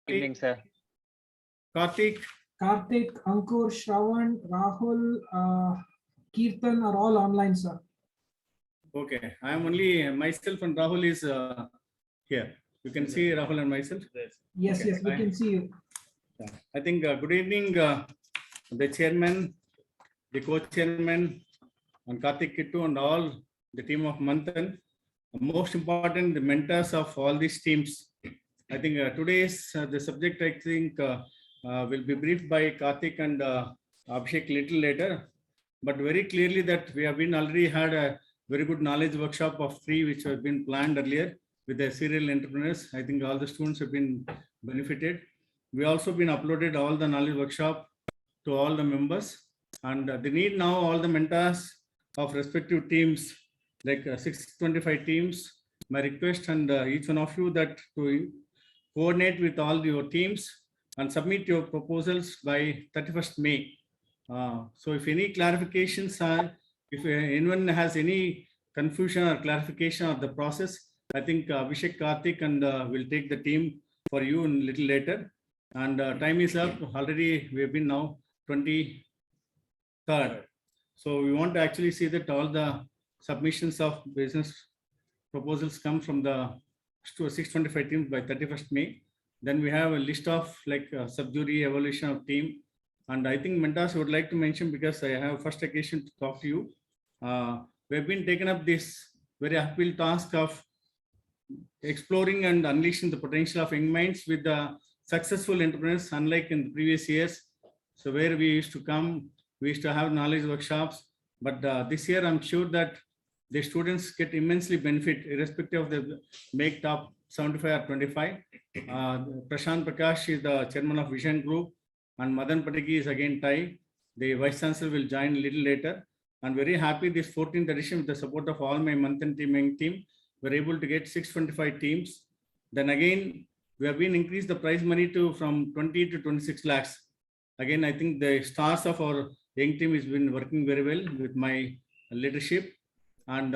Evening, sir. Karthik, Ankur, Shravan, Rahul, Kirtan are all online, sir. okay. I am only myself and Rahul is here. You can see Rahul and myself. Yes, Okay, yes, we fine. can see you. I think good evening, the chairman, the co-chairman, and Karthik Kittu and all the team of Manthan. Most important, the mentors of all these teams. I think today's the subject I think will be briefed by Karthik and Abhishek little later, but very clearly that we have been already had a very good knowledge workshop of 3 which have been planned earlier with the serial entrepreneurs. I think all the students have been benefited. We also been uploaded all the knowledge workshop to all the members, and they need now all the mentors of respective teams like 625 teams. My request and each one of you that to coordinate with all your teams and submit your proposals by 31st May. So if any clarifications are, if anyone has any confusion or clarification of the process, I think Abhishek, Karthik and will take the team for you a little later. And time is up already. We have been now 23rd. So we want to actually see that all the submissions of business proposals come from the 625 teams by 31st May. Then we have a list of like sub-jury evaluation of team. And I think mentors would like to mention, because I have first occasion to talk to you. We have been taken up this very uphill task of exploring and unleashing the potential of young minds with the successful entrepreneurs, unlike in the previous years. So where we used to come, we used to have knowledge workshops, but this year I'm sure that the students get immensely benefit irrespective of the make top 75 or 25. Prashant Prakash is the chairman of Vision Group, and Madan Pataki is again Thai. The vice chancellor will join a little later. I'm very happy this 14th edition with the support of all my Manthan team, we're able to get 625 teams. Then again, we have been increased the prize money to from 20 to 26 lakhs. Again, I think the stars of our young team has been working very well with my leadership. And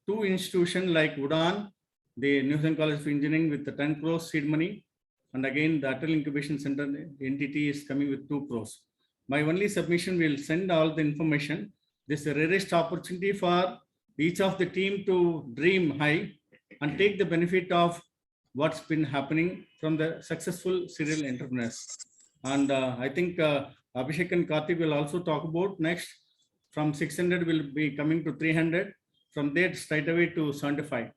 2 institutions like Udan, the New Zealand College of Engineering with the 10 crores seed money. And again, the Atal Incubation Center entity is coming with 2 crores. My only submission will send all the information. This is the rarest opportunity for each of the team to dream high and take the benefit of what's been happening from the successful serial entrepreneurs. And I think Abhishek and Karthik will also talk about next. From 600 will be coming to 300. From there straight away to 75.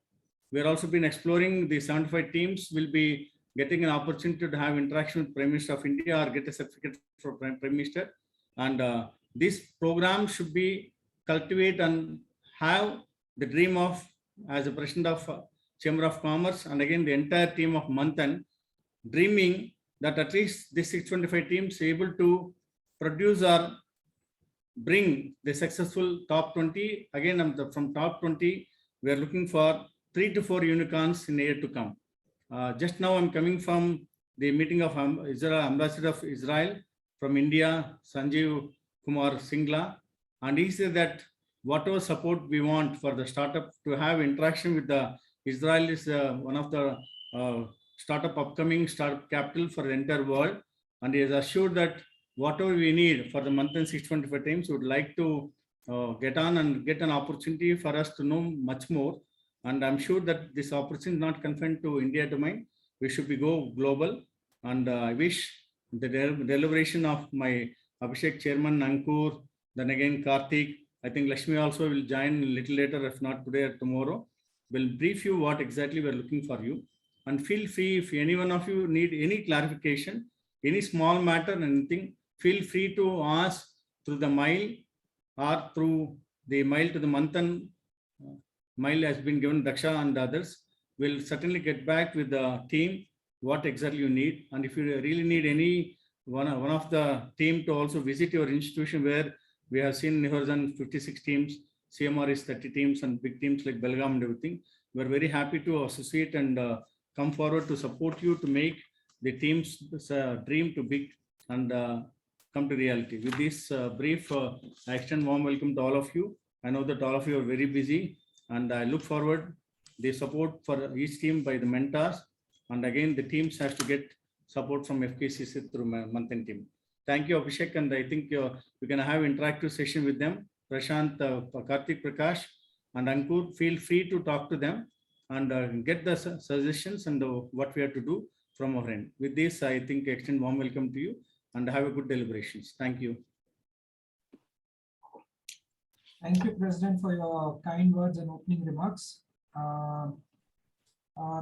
We are also been exploring the 75 teams will be getting an opportunity to have interaction with Prime Minister of India or get a certificate for Prime Minister. And this program should be cultivate and have the dream of, as a president of Chamber of Commerce and again the entire team of Manthan, dreaming that at least this 625 teams able to produce or bring the successful top 20. Again, from top 20, we are looking for 3 to 4 unicorns in the year to come. Just now I'm coming from the meeting of Israel, Ambassador of Israel from India, Sanjeev Kumar Singla, and he said that whatever support we want for the startup to have interaction with the Israel is one of the startup upcoming startup capital for the entire world, and he has assured that whatever we need for the Manthan 625 teams, we would like to get on and get an opportunity for us to know much more. And I'm sure that this opportunity is not confined to India domain. We should be go global. And I wish the deliberation of my Abhishek chairman, Ankur, then again Karthik, I think Lakshmi also will join a little later, if not today or tomorrow. We'll brief you what exactly we're looking for you. And feel free, if any one of you need any clarification, any small matter, anything, feel free to ask through the mail or through the mail to the Manthan. Mail has been given Daksha and others. We'll certainly get back with the team what exactly you need. And if you really need any one of the team to also visit your institution, where we have seen Horizon 56 teams, CMR is 30 teams, and big teams like Belgaum and everything. We're very happy to associate and come forward to support you to make the team's dream to big and come to reality. With this brief, I extend warm welcome to all of you. I know that all of you are very busy, and I look forward the support for each team by the mentors. And again, the teams has to get support from FKCC through Manthan team. Thank you, Abhishek. And I think we're going to have interactive session with them. Prashant, Karthik Prakash, and Ankur, feel free to talk to them and get the suggestions and what we have to do from our end. With this, I think extend warm welcome to you and have a good deliberations. Thank you. Thank you, President, for your kind words and opening remarks.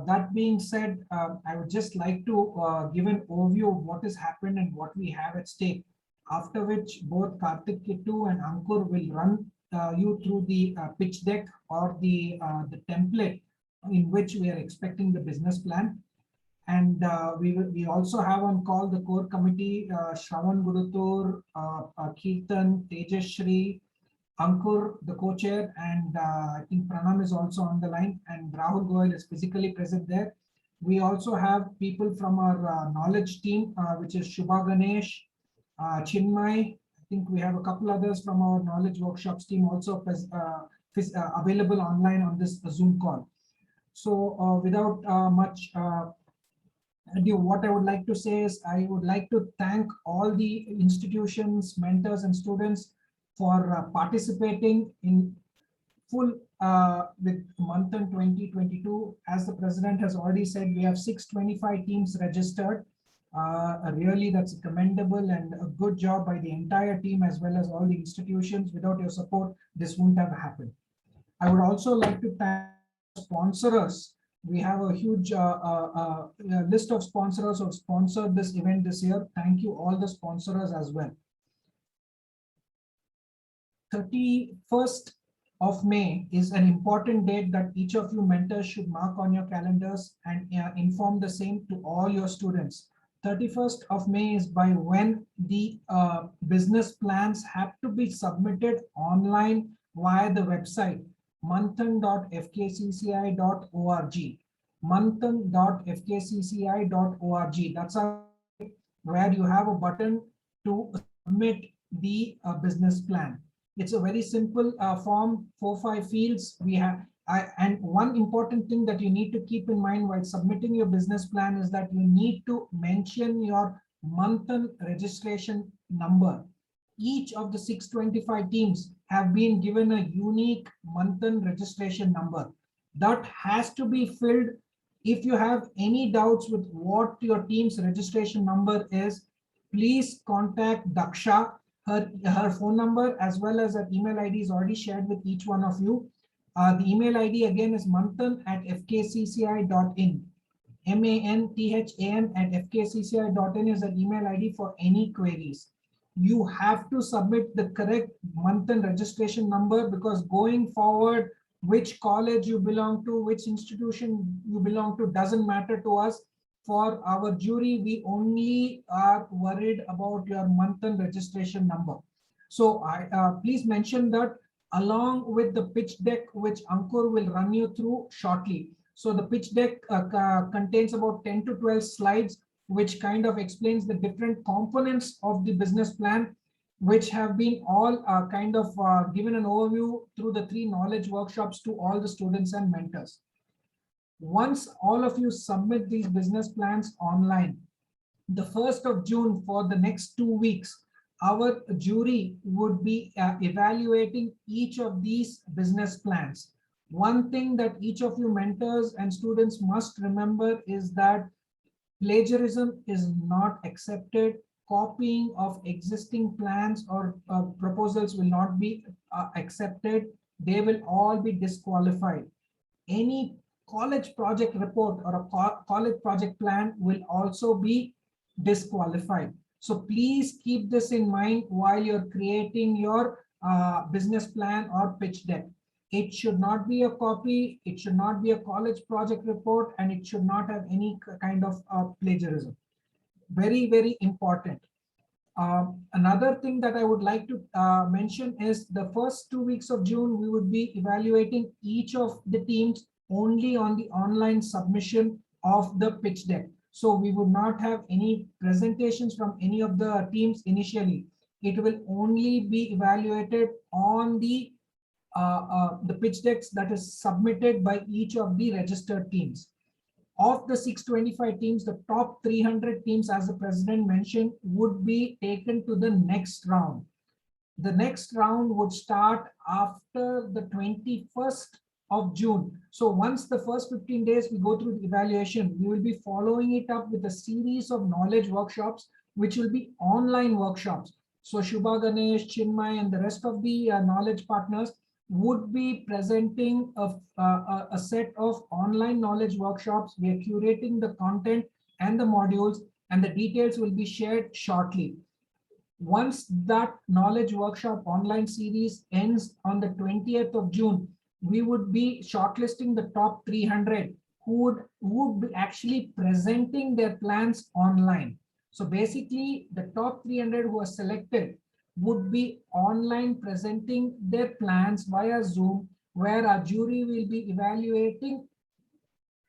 That being said, I would just like to give an overview of what has happened and what we have at stake, after which both Karthik, Kittu and Ankur will run you through the pitch deck or the template in which we are expecting the business plan. And we also have on call the core committee, Shravan Gurutur, Kirtan, Tejashri, Ankur, the co-chair, and I think Pranam is also on the line, and Rahul Goyal is physically present there. We also have people from our knowledge team, which is Shubha Ganesh, Chinmay. I think we have a couple others from our knowledge workshops team also available online on this Zoom call. So without much ado, what I would like to say is I would like to thank all the institutions, mentors, and students for participating in full with Manthan 2022. As the president has already said, we have 625 teams registered. Really, that's commendable and a good job by the entire team as well as all the institutions. Without your support, this wouldn't have happened. I would also like to thank sponsors. We have a huge list of sponsors who have sponsored this event this year. Thank you all the sponsors as well. 31st of May is an important date that each of you mentors should mark on your calendars and inform the same to all your students. 31st of May is by when the business plans have to be submitted online via the website manthan.fkcci.org. manthan.fkcci.org. That's where you have a button to submit the business plan. It's a very simple form, 4-5 fields we have. And one important thing that you need to keep in mind while submitting your business plan is that you need to mention your Manthan registration number. Each of the 625 teams have been given a unique Manthan registration number. That has to be filled. If you have any doubts with what your team's registration number is, please contact Daksha. Her phone number as well as her email ID is already shared with each one of you. The email ID again is manthan@fkcci.in. manthan@fkcci.in is the email ID for any queries. You have to submit the correct Manthan registration number, because going forward, which college you belong to, which institution you belong to doesn't matter to us. For our jury, we only are worried about your Manthan registration number. So please mention that along with the pitch deck, which Ankur will run you through shortly. So the pitch deck contains about 10 to 12 slides, which kind of explains the different components of the business plan, which have been all given an overview through the 3 knowledge workshops to all the students and mentors. Once all of you submit these business plans online, the 1st of June for the next 2 weeks, our jury would be evaluating each of these business plans. One thing that each of you mentors and students must remember is that plagiarism is not accepted. Copying of existing plans or proposals will not be accepted. They will all be disqualified. Any college project report or a college project plan will also be disqualified. So please keep this in mind while you're creating your business plan or pitch deck. It should not be a copy, it should not be a college project report, and it should not have any kind of plagiarism. Very, very important. Another thing that I would like to mention is the first 2 weeks of June, we would be evaluating each of the teams only on the online submission of the pitch deck. So we would not have any presentations from any of the teams initially. It will only be evaluated on the pitch decks that is submitted by each of the registered teams. Of the 625 teams, the top 300 teams, as the president mentioned, would be taken to the next round. The next round would start after the 21st of June. So once the first 15 days we go through the evaluation, we will be following it up with a series of knowledge workshops, which will be online workshops. So Shubha, Ganesh, Chinmay, and the rest of the knowledge partners would be presenting a set of online knowledge workshops. We are curating the content and the modules, and the details will be shared shortly. Once that knowledge workshop online series ends on the 20th of June, we would be shortlisting the top 300 who would be actually presenting their plans online. So basically, the top 300 who are selected would be online presenting their plans via Zoom, where our jury will be evaluating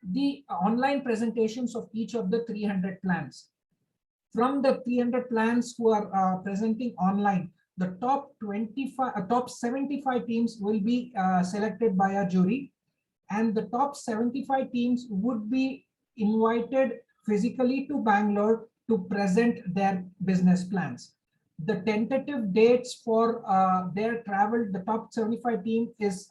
the online presentations of each of the 300 plans. From the 300 plans who are presenting online, the top 75 teams will be selected by a jury, and the top 75 teams would be invited physically to Bangalore to present their business plans. The tentative dates for their travel, the top 75 team is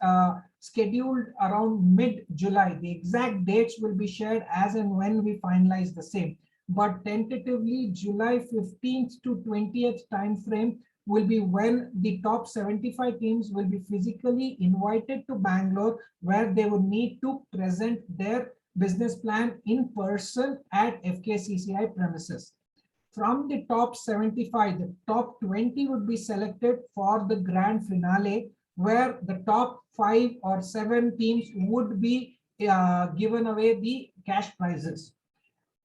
scheduled around mid-July. The exact dates will be shared as and when we finalize the same. But tentatively, July 15th to 20th timeframe will be when the top 75 teams will be physically invited to Bangalore, where they would need to present their business plan in person at FKCCI premises. From the top 75, the top 20 would be selected for the grand finale, where the top 5 or 7 teams would be given away the cash prizes.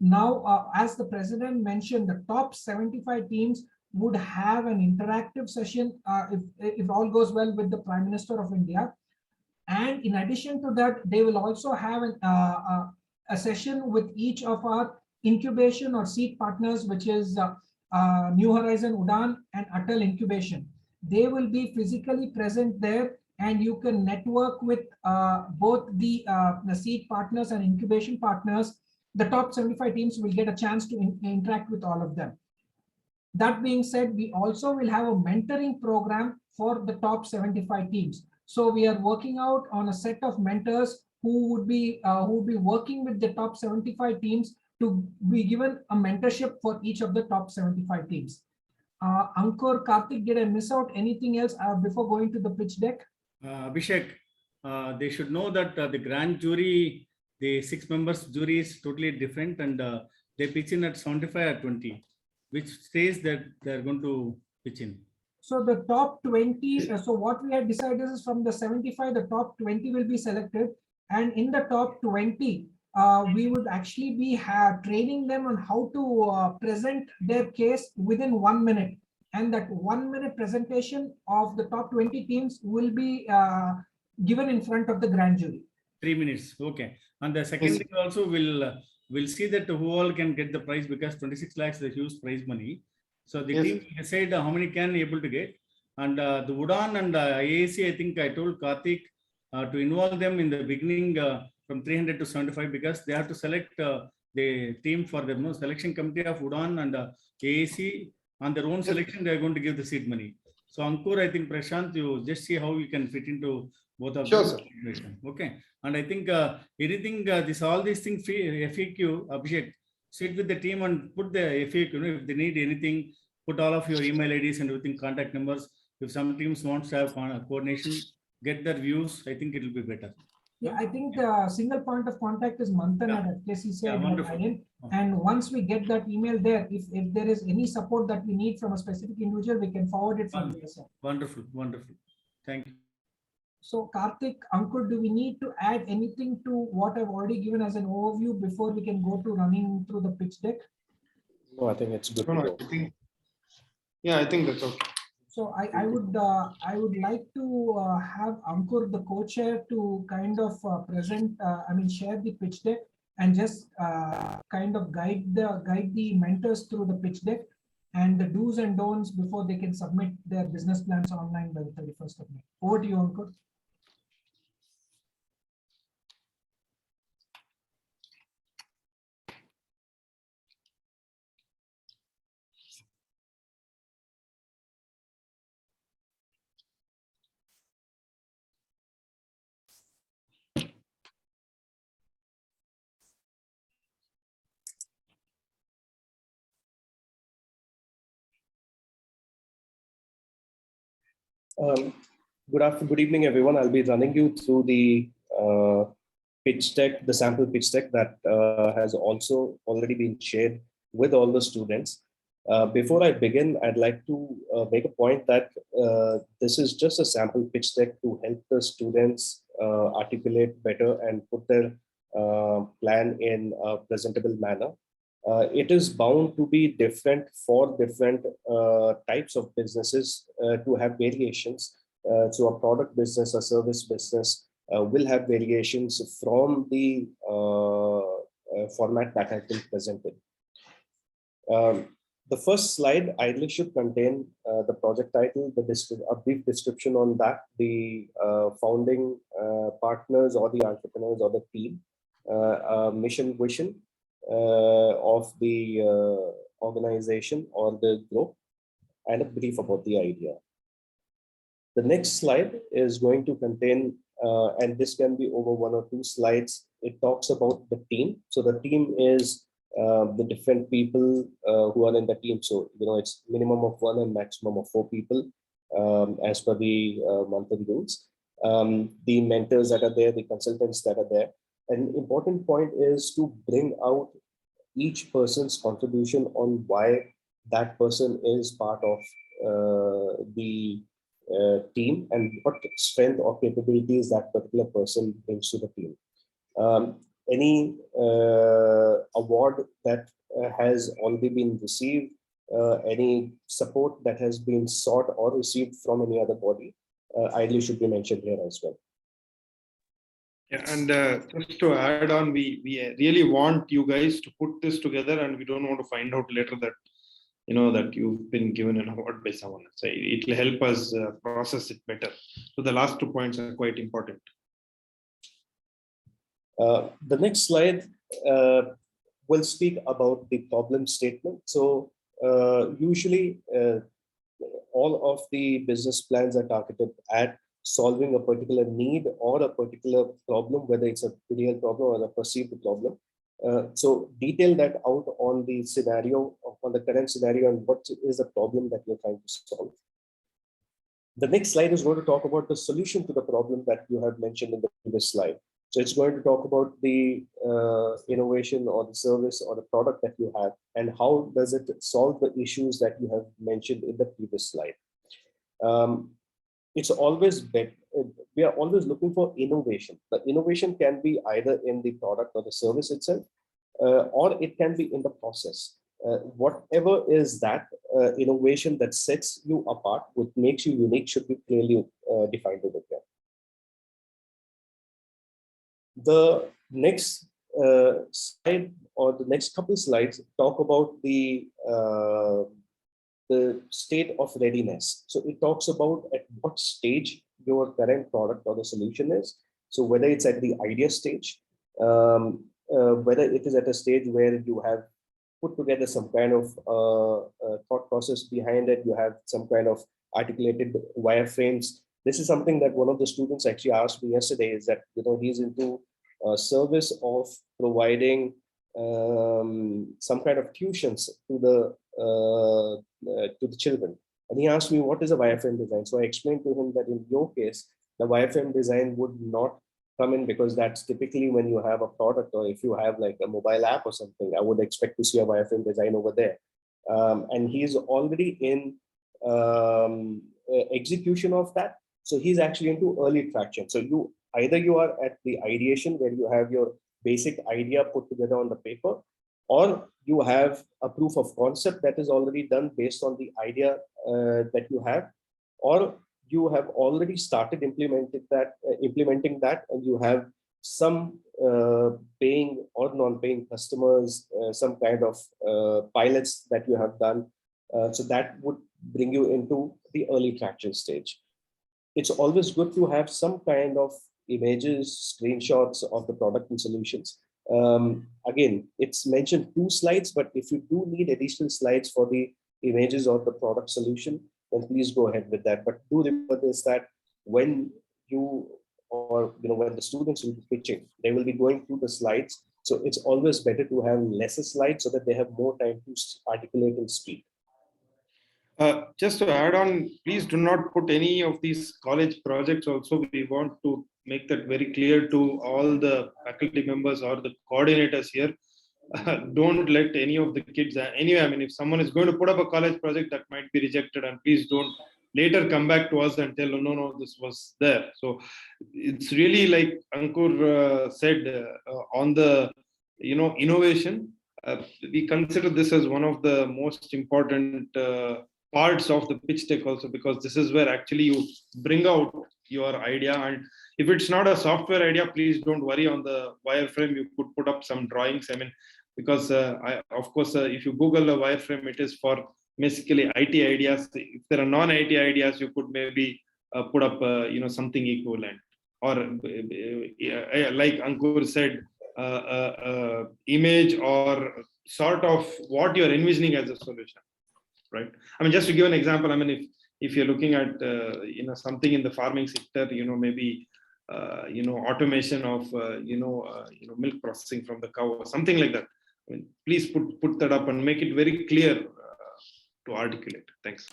Now, as the president mentioned, the top 75 teams would have an interactive session if all goes well with the Prime Minister of India. And in addition to that, they will also have a session with each of our incubation or seed partners, which is New Horizon, Udan, and Atal Incubation. They will be physically present there, and you can network with both the seed partners and incubation partners. The top 75 teams will get a chance to interact with all of them. That being said, we also will have a mentoring program for the top 75 teams. So we are working out on a set of mentors who would be working with the top 75 teams to be given a mentorship for each of the top 75 teams. Ankur, Karthik, did I miss out anything else before going to the pitch deck? Abhishek, they should know that the grand jury, the 6 members jury is totally different, and they pitch in at 75 or 20, which says that they're going to pitch in. So the top 20, so what we have decided is from the 75, the top 20 will be selected. And in the top 20, we would actually be training them on how to present their case within 1 minute. And that 1 minute presentation of the top 20 teams will be given in front of the grand jury. 3 minutes. Okay. And the second thing also will see that who all can get the prize, because 26 lakhs is a huge prize money. So the team decide how many can able to get. And the Udan and IAC, I think I told Karthik to involve them in the beginning from 300 to 75, because they have to select the team for the selection committee of Udan and AAC. On their own selection, they are going to give the seed money. So Ankur, I think Prashant, you just see how you can fit into both of them. Okay. And I think anything, all these things, FAQ, Abhishek, sit with the team and put the FAQ, if they need anything, put all of your email IDs and everything, contact numbers. If some teams wants to have coordination, get their views, I think it will be better. Yeah, I think the single point of contact is Manthan at FKCCI. And once we get that email there, if there is any support that we need from a specific individual, we can forward it from there. Wonderful, wonderful. Thank you. So Karthik, Ankur, do we need to add anything to what I've already given as an overview before we can go to running through the pitch deck? No, I think it's good. I think that's okay. So I would like to have Ankur, the co-chair, to kind of share the pitch deck and just kind of guide the mentors through the pitch deck and the do's and don'ts before they can submit their business plans online by the 31st of May. Over to you, Ankur. Good evening, everyone. I'll be running you through the pitch deck, the sample pitch deck that has also already been shared with all the students. Before I begin, I'd like to make a point that this is just a sample pitch deck to help the students articulate better and put their plan in a presentable manner. It is bound to be different for different types of businesses to have variations. So a product business, a service business will have variations from the format that has been presented. The first slide ideally should contain the project title, a brief description on that, the founding partners or the entrepreneurs or the team, mission, vision of the organization or the group, and a brief about the idea. The next slide is going to contain, and this can be over 1 or 2 slides. It talks about the team. So the team is the different people who are in the team. So, it's minimum of 1 and maximum of 4 people as per the monthly rules. The mentors that are there, the consultants that are there. An important point is to bring out each person's contribution on why that person is part of the team and what strength or capabilities that particular person brings to the team. Any award that has already been received, any support that has been sought or received from any other body, ideally should be mentioned here as well. Yeah, and just to add on, we really want you guys to put this together, and we don't want to find out later that that you've been given an award by someone. So it will help us process it better. So the last 2 points are quite important. The next slide will speak about the problem statement. So usually all of the business plans are targeted at solving a particular need or a particular problem, whether it's a real problem or a perceived problem. So detail that out on the scenario, on the current scenario, and what is the problem that you're trying to solve. The next slide is going to talk about the solution to the problem that you have mentioned in the previous slide. So it's going to talk about the innovation or the service or the product that you have, and how does it solve the issues that you have mentioned in the previous slide. It's always better. We are always looking for innovation. The innovation can be either in the product or the service itself, or it can be in the process. Whatever is that innovation that sets you apart, what makes you unique, should be clearly defined over there. The next slide, or the next couple slides, talk about the state of readiness. So it talks about at what stage your current product or the solution is. So whether it's at the idea stage, whether it is at a stage where you have put together some kind of thought process behind it, you have some kind of articulated wireframes. This is something that one of the students actually asked me yesterday, is that he's into a service of providing some kind of tuitions to the children. And he asked me, what is a wireframe design? So I explained to him that in your case, the wireframe design would not come in, because that's typically when you have a product, or if you have like a mobile app or something, I would expect to see a wireframe design over there. And he's already in execution of that. So he's actually into early traction. So either you are at the ideation, where you have your basic idea put together on the paper, or you have a proof of concept that is already done based on the idea that you have, or you have already started implementing that, and you have some paying or non-paying customers, some kind of pilots that you have done. So that would bring you into the early traction stage. It's always good to have some kind of images, screenshots of the product and solutions. Again, it's mentioned 2 slides, but if you do need additional slides for the images of the product solution, then please go ahead with that. But do remember this, that when when the students will be pitching, they will be going through the slides. So it's always better to have lesser slides so that they have more time to articulate and speak. Just to add on, please do not put any of these college projects also. We want to make that very clear to all the faculty members or the coordinators here. Don't let any of the kids, anyway, I mean, if someone is going to put up a college project, that might be rejected, and please don't later come back to us and tell, oh, no, this was there. So it's really like Ankur said on the, innovation. We consider this as one of the most important parts of the pitch deck also, because this is where actually you bring out your idea. And if it's not a software idea, please don't worry. On the wireframe you could put up some drawings, I mean, because of course if you Google a wireframe, it is for basically IT ideas. If there are non-IT ideas, you could maybe put up something equivalent, or like Ankur said, image or sort of what you're envisioning as a solution. Right. I mean, just to give an example, I mean, if you're looking at something in the farming sector, maybe automation of milk processing from the cow or something like that. I mean, please put that up and make it very clear to articulate. Thanks.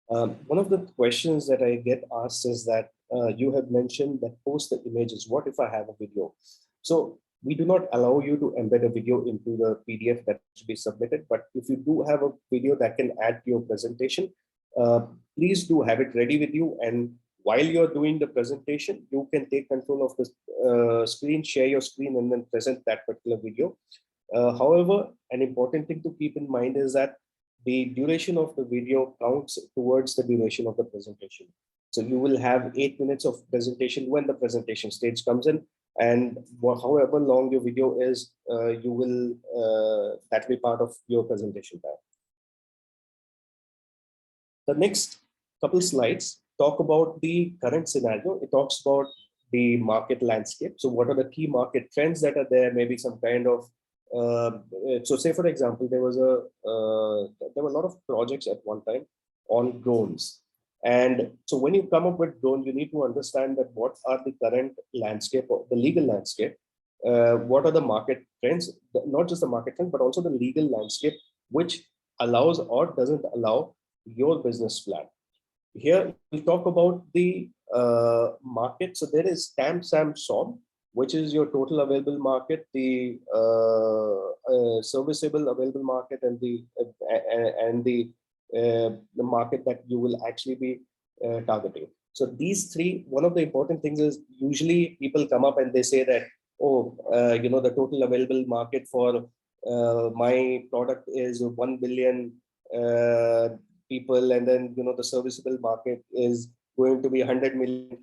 One of the questions that I get asked is that you have mentioned that post the images. What if I have a video? So we do not allow you to embed a video into the PDF that should be submitted. But if you do have a video that can add to your presentation, please do have it ready with you. And while you're doing the presentation, you can take control of the screen, share your screen, and then present that particular video. However, an important thing to keep in mind is that the duration of the video counts towards the duration of the presentation. So you will have 8 minutes of presentation when the presentation stage comes in. And however long your video is, you will that will be part of your presentation time. The next couple slides talk about the current scenario. It talks about the market landscape. So what are the key market trends that are there? Maybe some kind of so say for example, there were a lot of projects at one time on drones. And so when you come up with drone, you need to understand that what are the current landscape, or the legal landscape, what are the market trends, not just the market trends, but also the legal landscape, which allows or doesn't allow your business plan. Here we talk about the market. So there is TAM, SAM, SOM, which is your total available market, the serviceable available market, and the market that you will actually be targeting. So these three, one of the important things is usually people come up and they say that, oh, the total available market for my product is 1 billion people, and then the serviceable market is going to be 100 million.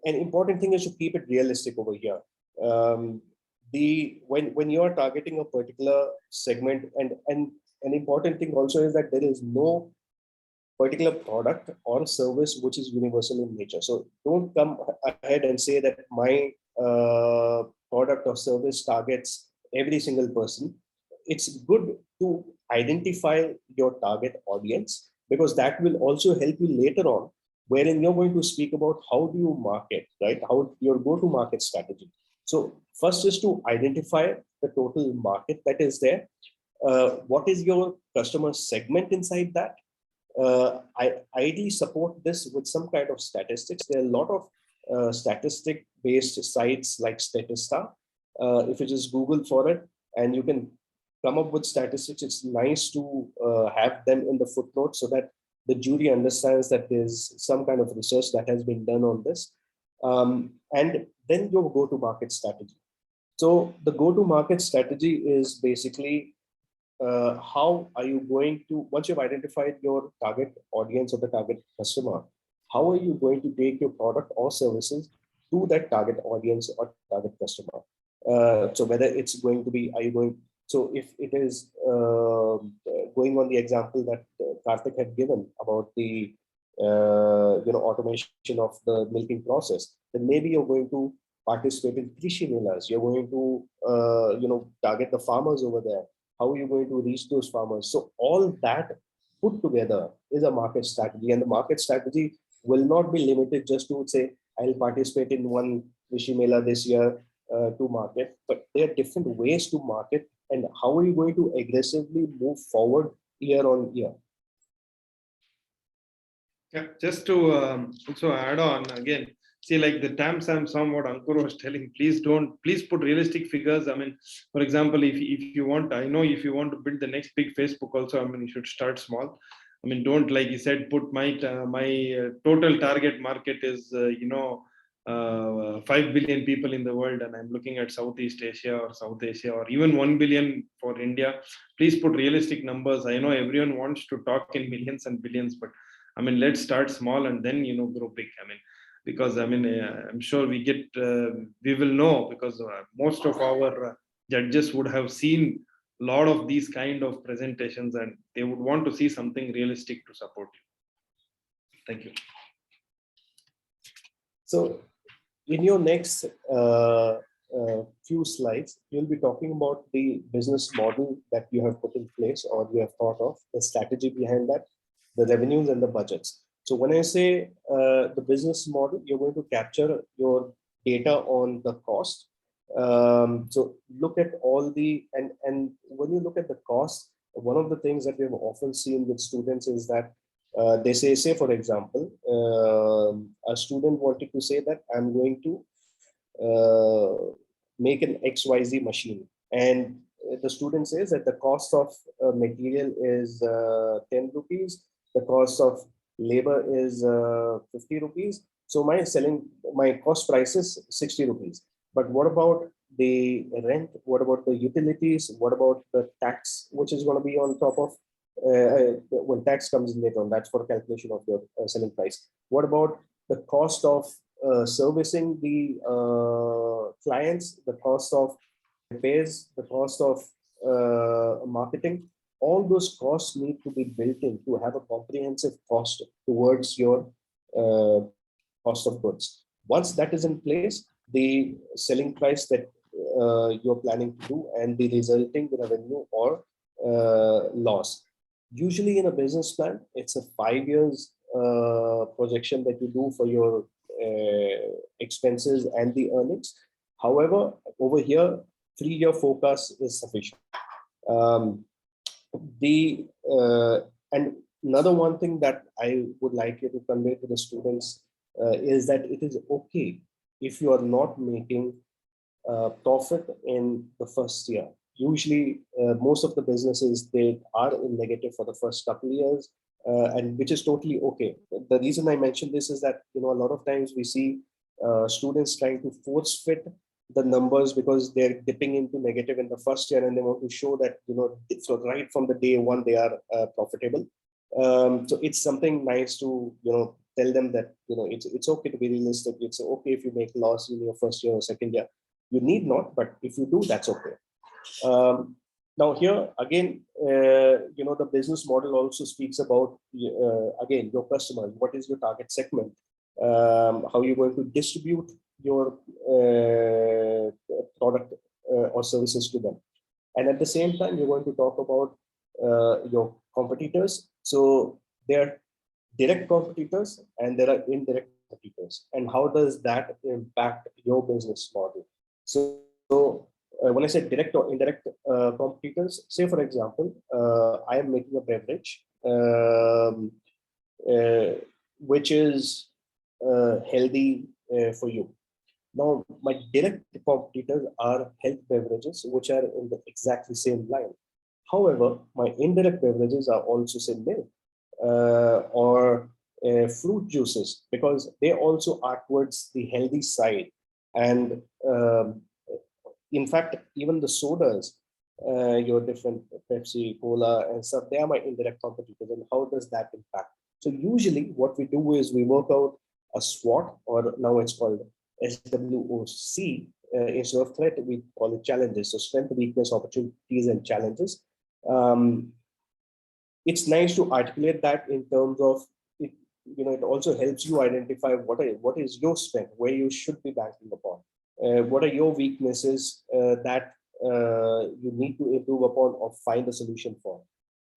An important thing is to keep it realistic over here. When you are targeting a particular segment, and an important thing also is that there is no particular product or service which is universal in nature. So don't come ahead and say that my product or service targets every single person. It's good to identify your target audience, because that will also help you later on, wherein you're going to speak about how do you market, right? How your go-to-market strategy. So first is to identify the total market that is there. What is your customer segment inside that? I ideally support this with some kind of statistics. There are a lot of statistic-based sites like Statista. If you just Google for it, and you can come up with statistics, it's nice to have them in the footnote so that the jury understands that there's some kind of research that has been done on this. And then your go-to-market strategy. So the go-to-market strategy is basically how are you going to, once you've identified your target audience or the target customer, how are you going to take your product or services to that target audience or target customer? So whether it's going to be, so if it is going on the example that Karthik had given about the automation of the milking process, then maybe you're going to participate in Krishi Melas. You're going to target the farmers over there. How are you going to reach those farmers? So all that put together is a market strategy, and the market strategy will not be limited just to say I'll participate in one Krishi Mela this year to market, but there are different ways to market, and how are you going to aggressively move forward year on year? Yeah, just to also add on again, see, like the TAM SAM sum, what Ankur was telling, please put realistic figures. I mean, for example, if you want, I know if you want to build the next big Facebook also, I mean, you should start small. I mean, don't, like you said, put my total target market is, 5 billion people in the world, and I'm looking at Southeast Asia or South Asia or even 1 billion for India. Please put realistic numbers. I know everyone wants to talk in millions and billions, but I mean, let's start small and then, grow big. I mean, because I mean, I'm sure we will know, because most of our judges would have seen a lot of these kind of presentations, and they would want to see something realistic to support you. Thank you. So in your next few slides, you'll be talking about the business model that you have put in place or you have thought of, the strategy behind that, the revenues and the budgets. So when I say the business model, you're going to capture your data on the cost. So look at all and when you look at the cost, one of the things that we have often seen with students is that they say for example, a student wanted to say that I'm going to make an XYZ machine, and the student says that the cost of material is 10 rupees, the cost of labor is 50 rupees. So my cost price is 60 rupees. But what about the rent? What about the utilities? What about the tax, which is going to be on top of when tax comes in later on? That's for calculation of your selling price. What about the cost of servicing the clients, the cost of repairs, the cost of marketing? All those costs need to be built in to have a comprehensive cost towards your cost of goods. Once that is in place, the selling price that you're planning to do and the resulting revenue or loss. Usually in a business plan, it's a 5 years projection that you do for your expenses and the earnings. However, over here, 3-year forecast is sufficient. And another one thing that I would like you to convey to the students is that it is okay if you are not making profit in the first year. Usually, most of the businesses, they are in negative for the first couple of years, and which is totally okay. The reason I mention this is that, a lot of times we see students trying to force fit the numbers because they're dipping into negative in the first year and they want to show that, so right from the day one, they are profitable. So it's something nice to, tell them that, it's okay to be realistic. It's okay if you make loss in your first year or second year. You need not, but if you do, that's okay. Now here again, the business model also speaks about, again, your customers. What is your target segment? How you're going to distribute your product or services to them. And at the same time, you're going to talk about your competitors. So there are direct competitors and there are indirect competitors. And how does that impact your business model? So when I say direct or indirect competitors, say for example, I am making a beverage which is healthy for you. Now, my direct competitors are health beverages, which are in the exactly same line. However, my indirect beverages are also say milk or fruit juices, because they also are towards the healthy side. And in fact, even the sodas, your different Pepsi, Cola, and stuff, they are my indirect competitors. And how does that impact? So usually what we do is we work out a SWOT, or now it's called SWOC. Instead of threat, we call it challenges. So strength, weakness, opportunities, and challenges. It's nice to articulate that in terms of it. It also helps you identify what is your strength, where you should be banking upon. What are your weaknesses that you need to improve upon or find a solution for?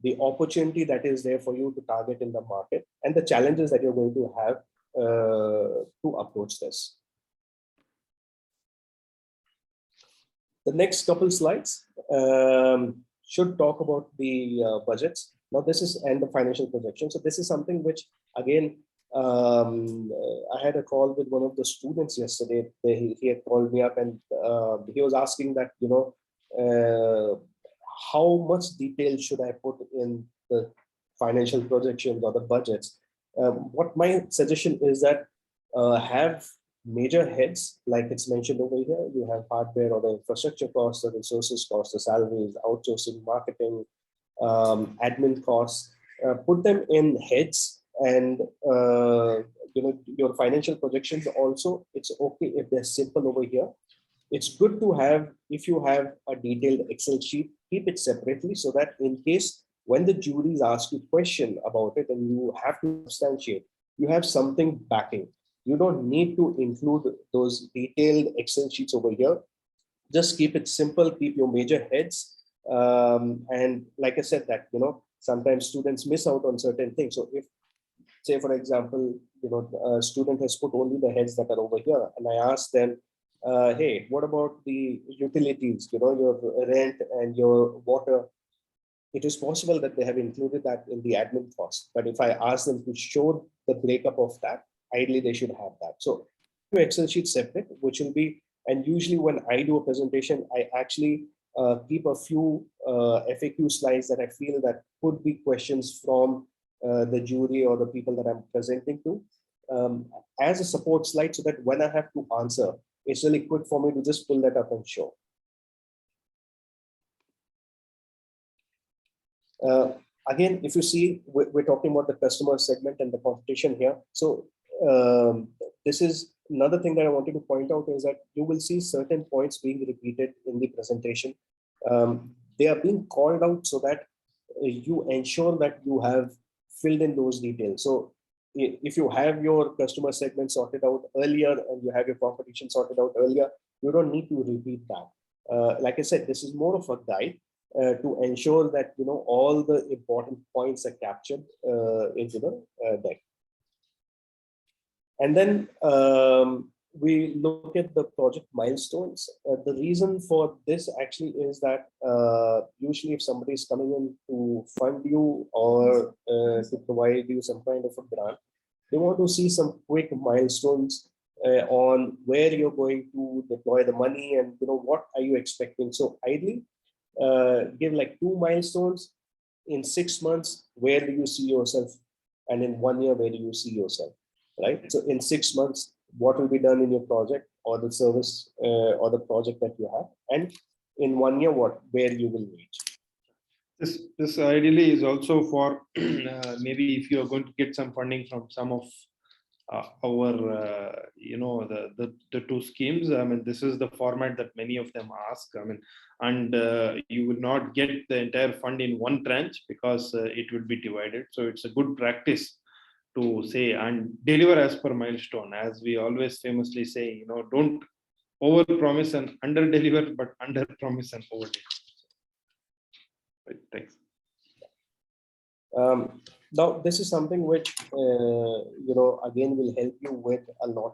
The opportunity that is there for you to target in the market, and the challenges that you're going to have to approach this. The next couple slides should talk about the budgets. Now this is and the financial projection. So this is something which Again, I had a call with one of the students yesterday. He had called me up and he was asking that, how much detail should I put in the financial projections or the budgets? What my suggestion is that have major heads, like it's mentioned over here. You have hardware or the infrastructure costs, the resources costs, the salaries, outsourcing, marketing, admin costs. Put them in heads, and your financial projections also. It's okay if they're simple over here. It's good to have, if you have a detailed Excel sheet, keep it separately so that in case when the juries ask you question about it and you have to substantiate, you have something backing. You don't need to include those detailed Excel sheets over here. Just keep it simple, keep your major heads. And like I said, that, sometimes students miss out on certain things. So if, say, for example, a student has put only the heads that are over here, and I ask them, hey, what about the utilities, your rent and your water? It is possible that they have included that in the admin cost. But if I ask them to show the breakup of that, ideally they should have that. So Excel sheet separate, which will be, and usually when I do a presentation, I actually keep a few FAQ slides that I feel that could be questions from the jury or the people that I'm presenting to, as a support slide, so that when I have to answer, it's really quick for me to just pull that up and show. Again, if you see, we're talking about the customer segment and the competition here. So this is another thing that I wanted to point out, is that you will see certain points being repeated in the presentation. They are being called out so that you ensure that you have filled in those details. So if you have your customer segment sorted out earlier and you have your competition sorted out earlier, you don't need to repeat that. Like I said, this is more of a guide to ensure that all the important points are captured into the deck. And then we look at the project milestones. The reason for this actually is that usually if somebody is coming in to fund you or to provide you some kind of a grant, they want to see some quick milestones on where you're going to deploy the money and what are you expecting. So ideally, give like 2 milestones. In 6 months, where do you see yourself? And in 1 year, where do you see yourself? Right? So in 6 months, what will be done in your project or the service or the project that you have? And in 1 year, where you will reach? This ideally is also for maybe if you are going to get some funding from some of our the 2 schemes. I mean, this is the format that many of them ask. I mean, and you will not get the entire fund in one tranche because it will be divided. So it's a good practice to say and deliver as per milestone, as we always famously say. Don't over promise and under deliver, but under promise and over deliver. Right, thanks. Now, this is something which, again, will help you with a lot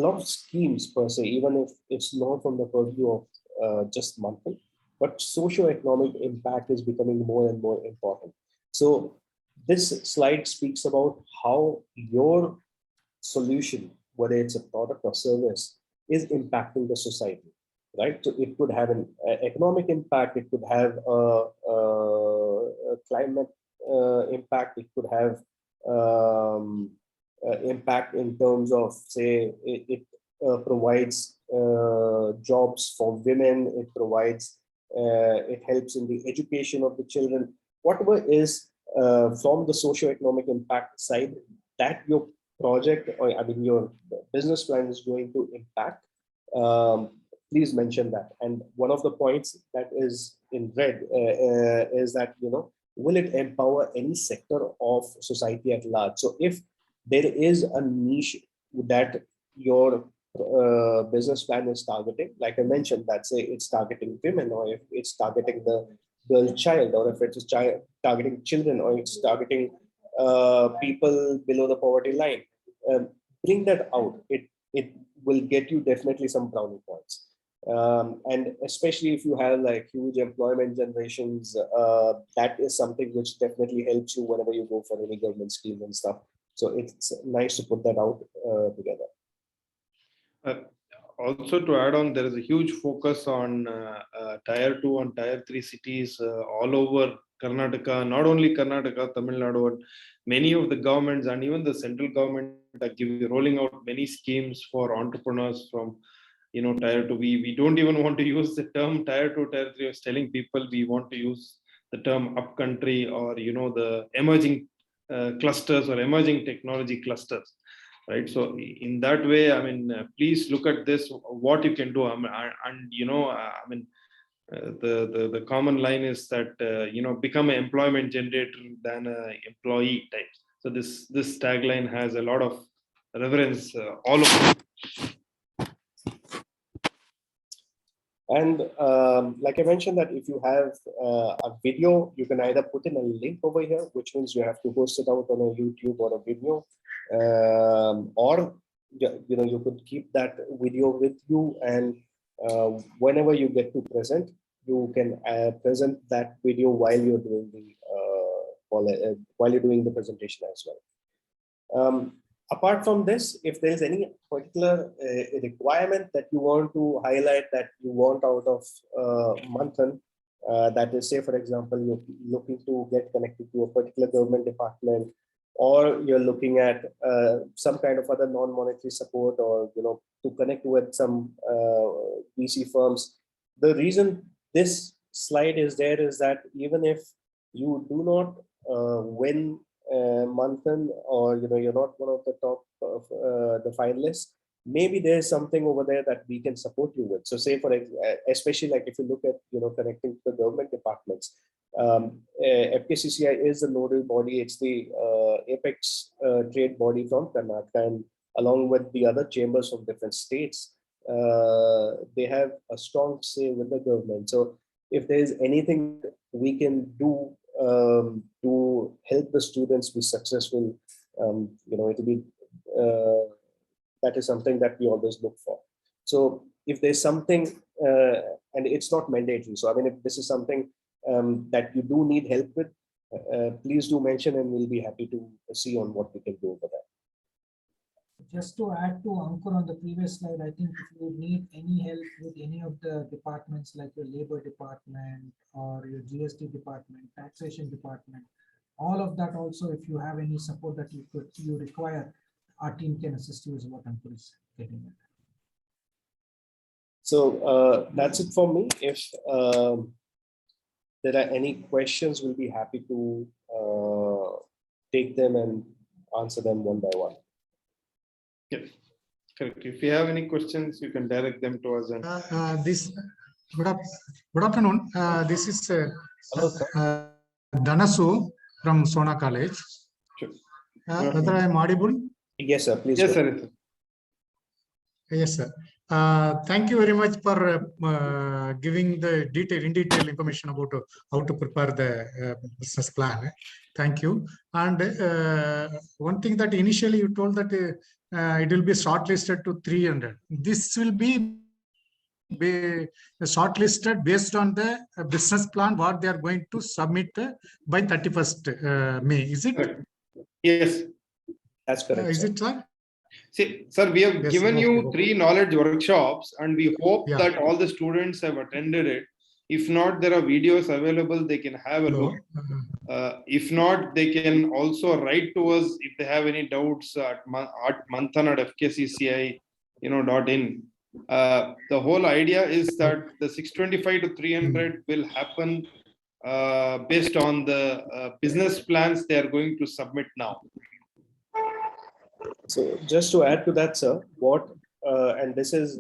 of schemes per se, even if it's not from the purview of just monthly, but socio-economic impact is becoming more and more important. So this slide speaks about how your solution, whether it's a product or service, is impacting the society. Right, so it could have an economic impact. It could have a climate impact. It could have impact in terms of, say, it provides jobs for women. It provides, it helps in the education of the children. Whatever is from the socio-economic impact side that your project, or your business plan is going to impact. Please mention that. And one of the points that is in red is that, will it empower any sector of society at large? So if there is a niche that your business plan is targeting, like I mentioned, that say it's targeting women, or if it's targeting the girl child, or if it's targeting children, or it's targeting people below the poverty line, bring that out. It will get you definitely some brownie points. And especially if you have like huge employment generations, that is something which definitely helps you whenever you go for any government scheme and stuff. So it's nice to put that out together. Also to add on, there is a huge focus on tier 2 and tier 3 cities all over Karnataka, not only Karnataka, Tamil Nadu, but many of the governments and even the central government are rolling out many schemes for entrepreneurs from tier 2. We don't even want to use the term tier 2, tier 3. I was telling people we want to use the term upcountry or the emerging clusters or emerging technology clusters. Right. So in that way, I mean, please look at this, what you can do. The common line is that, become an employment generator than an employee type. So this tagline has a lot of reverence all over. And like I mentioned, that if you have a video, you can either put in a link over here, which means you have to post it out on a YouTube or a video, or you could keep that video with you, and whenever you get to present, you can present that video while you're doing the presentation as well. Apart from this, if there's any particular requirement that you want to highlight, that you want out of Manthan, that is, say, for example, you're looking to get connected to a particular government department, or you're looking at some kind of other non-monetary support, or to connect with some VC firms. The reason this slide is there is that even if you do not win Manthan, or you're not one of the top of the finalists, maybe there's something over there that we can support you with. So say especially like if you look at connecting to the government departments, FKCCI is the nodal body. It's the apex trade body from Karnataka, and along with the other chambers of different states, they have a strong say with the government. So if there's anything we can do to help the students be successful, it'll be that is something that we always look for. So if there's something, and it's not mandatory, so I mean, if this is something that you do need help with, please do mention, and we'll be happy to see on what we can do over that. Just to add to Ankur on the previous slide, I think if you need any help with any of the departments, like your labor department or your GST department, taxation department, all of that also, if you have any support that you require, our team can assist you, is what Ankur is getting at. So that's it for me. If there are any questions, we'll be happy to take them and answer them one by one. Yes, correct. If you have any questions, you can direct them to us. And good afternoon. This is Dhanasu from Sona College. Sure. Whether I am audible? Yes, sir. Please. Yes, sir. Yes, sir. Thank you very much for giving the in detail information about how to prepare the business plan. Thank you. And one thing that initially you told that it will be shortlisted to 300. This will be shortlisted based on the business plan what they are going to submit by 31st May. Is it? Yes, that's correct. Is it, sir? See, sir, we have given you 3 knowledge workshops, and we hope that all the students have attended it. If not, there are videos available. They can have a look. If not, they can also write to us if they have any doubts at manthan@fkcci.in. The whole idea is that the 625 to 300 will happen based on the business plans they are going to submit now. So just to add to that, sir, and this is,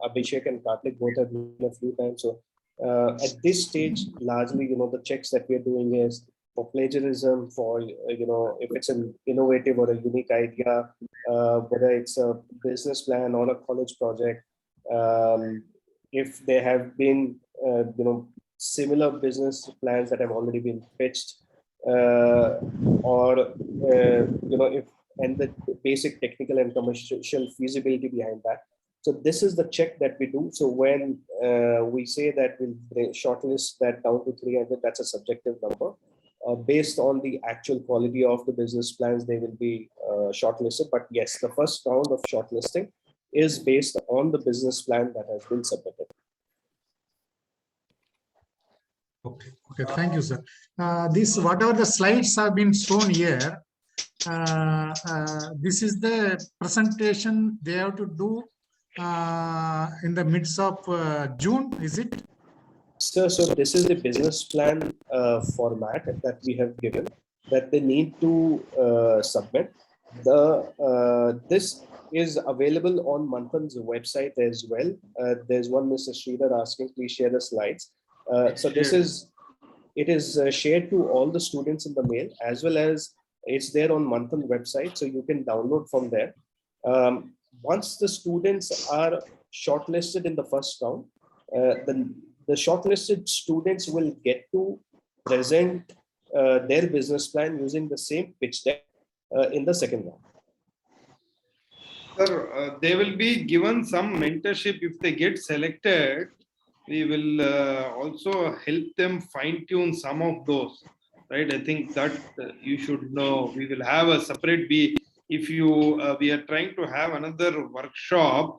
Abhishek and Karthik both have been a few times. So at this stage, largely, the checks that we're doing is for plagiarism, for, if it's an innovative or a unique idea, whether it's a business plan or a college project, if there have been, similar business plans that have already been pitched, or, if and the basic technical and commercial feasibility behind that. So this is the check that we do. So when we say that we'll shortlist that down to 300, that's a subjective number. Based on the actual quality of the business plans, they will be shortlisted. But yes, the first round of shortlisting is based on the business plan that has been submitted. Okay, okay, thank you, sir. This, whatever the slides have been shown here, this is the presentation they have to do in the midst of June, is it? So this is the business plan format that we have given that they need to submit. This is available on Manthan's website as well. There's one Mr. Sridhar asking, please share the slides. So this is, it is shared to all the students in the mail, as well as it's there on Manthan website, so you can download from there. Once the students are shortlisted in the first round, the shortlisted students will get to present their business plan using the same pitch deck in the second round. Sir, they will be given some mentorship if they get selected. We will also help them fine tune some of those, right? I think that you should know. We will have a separate if you we are trying to have another workshop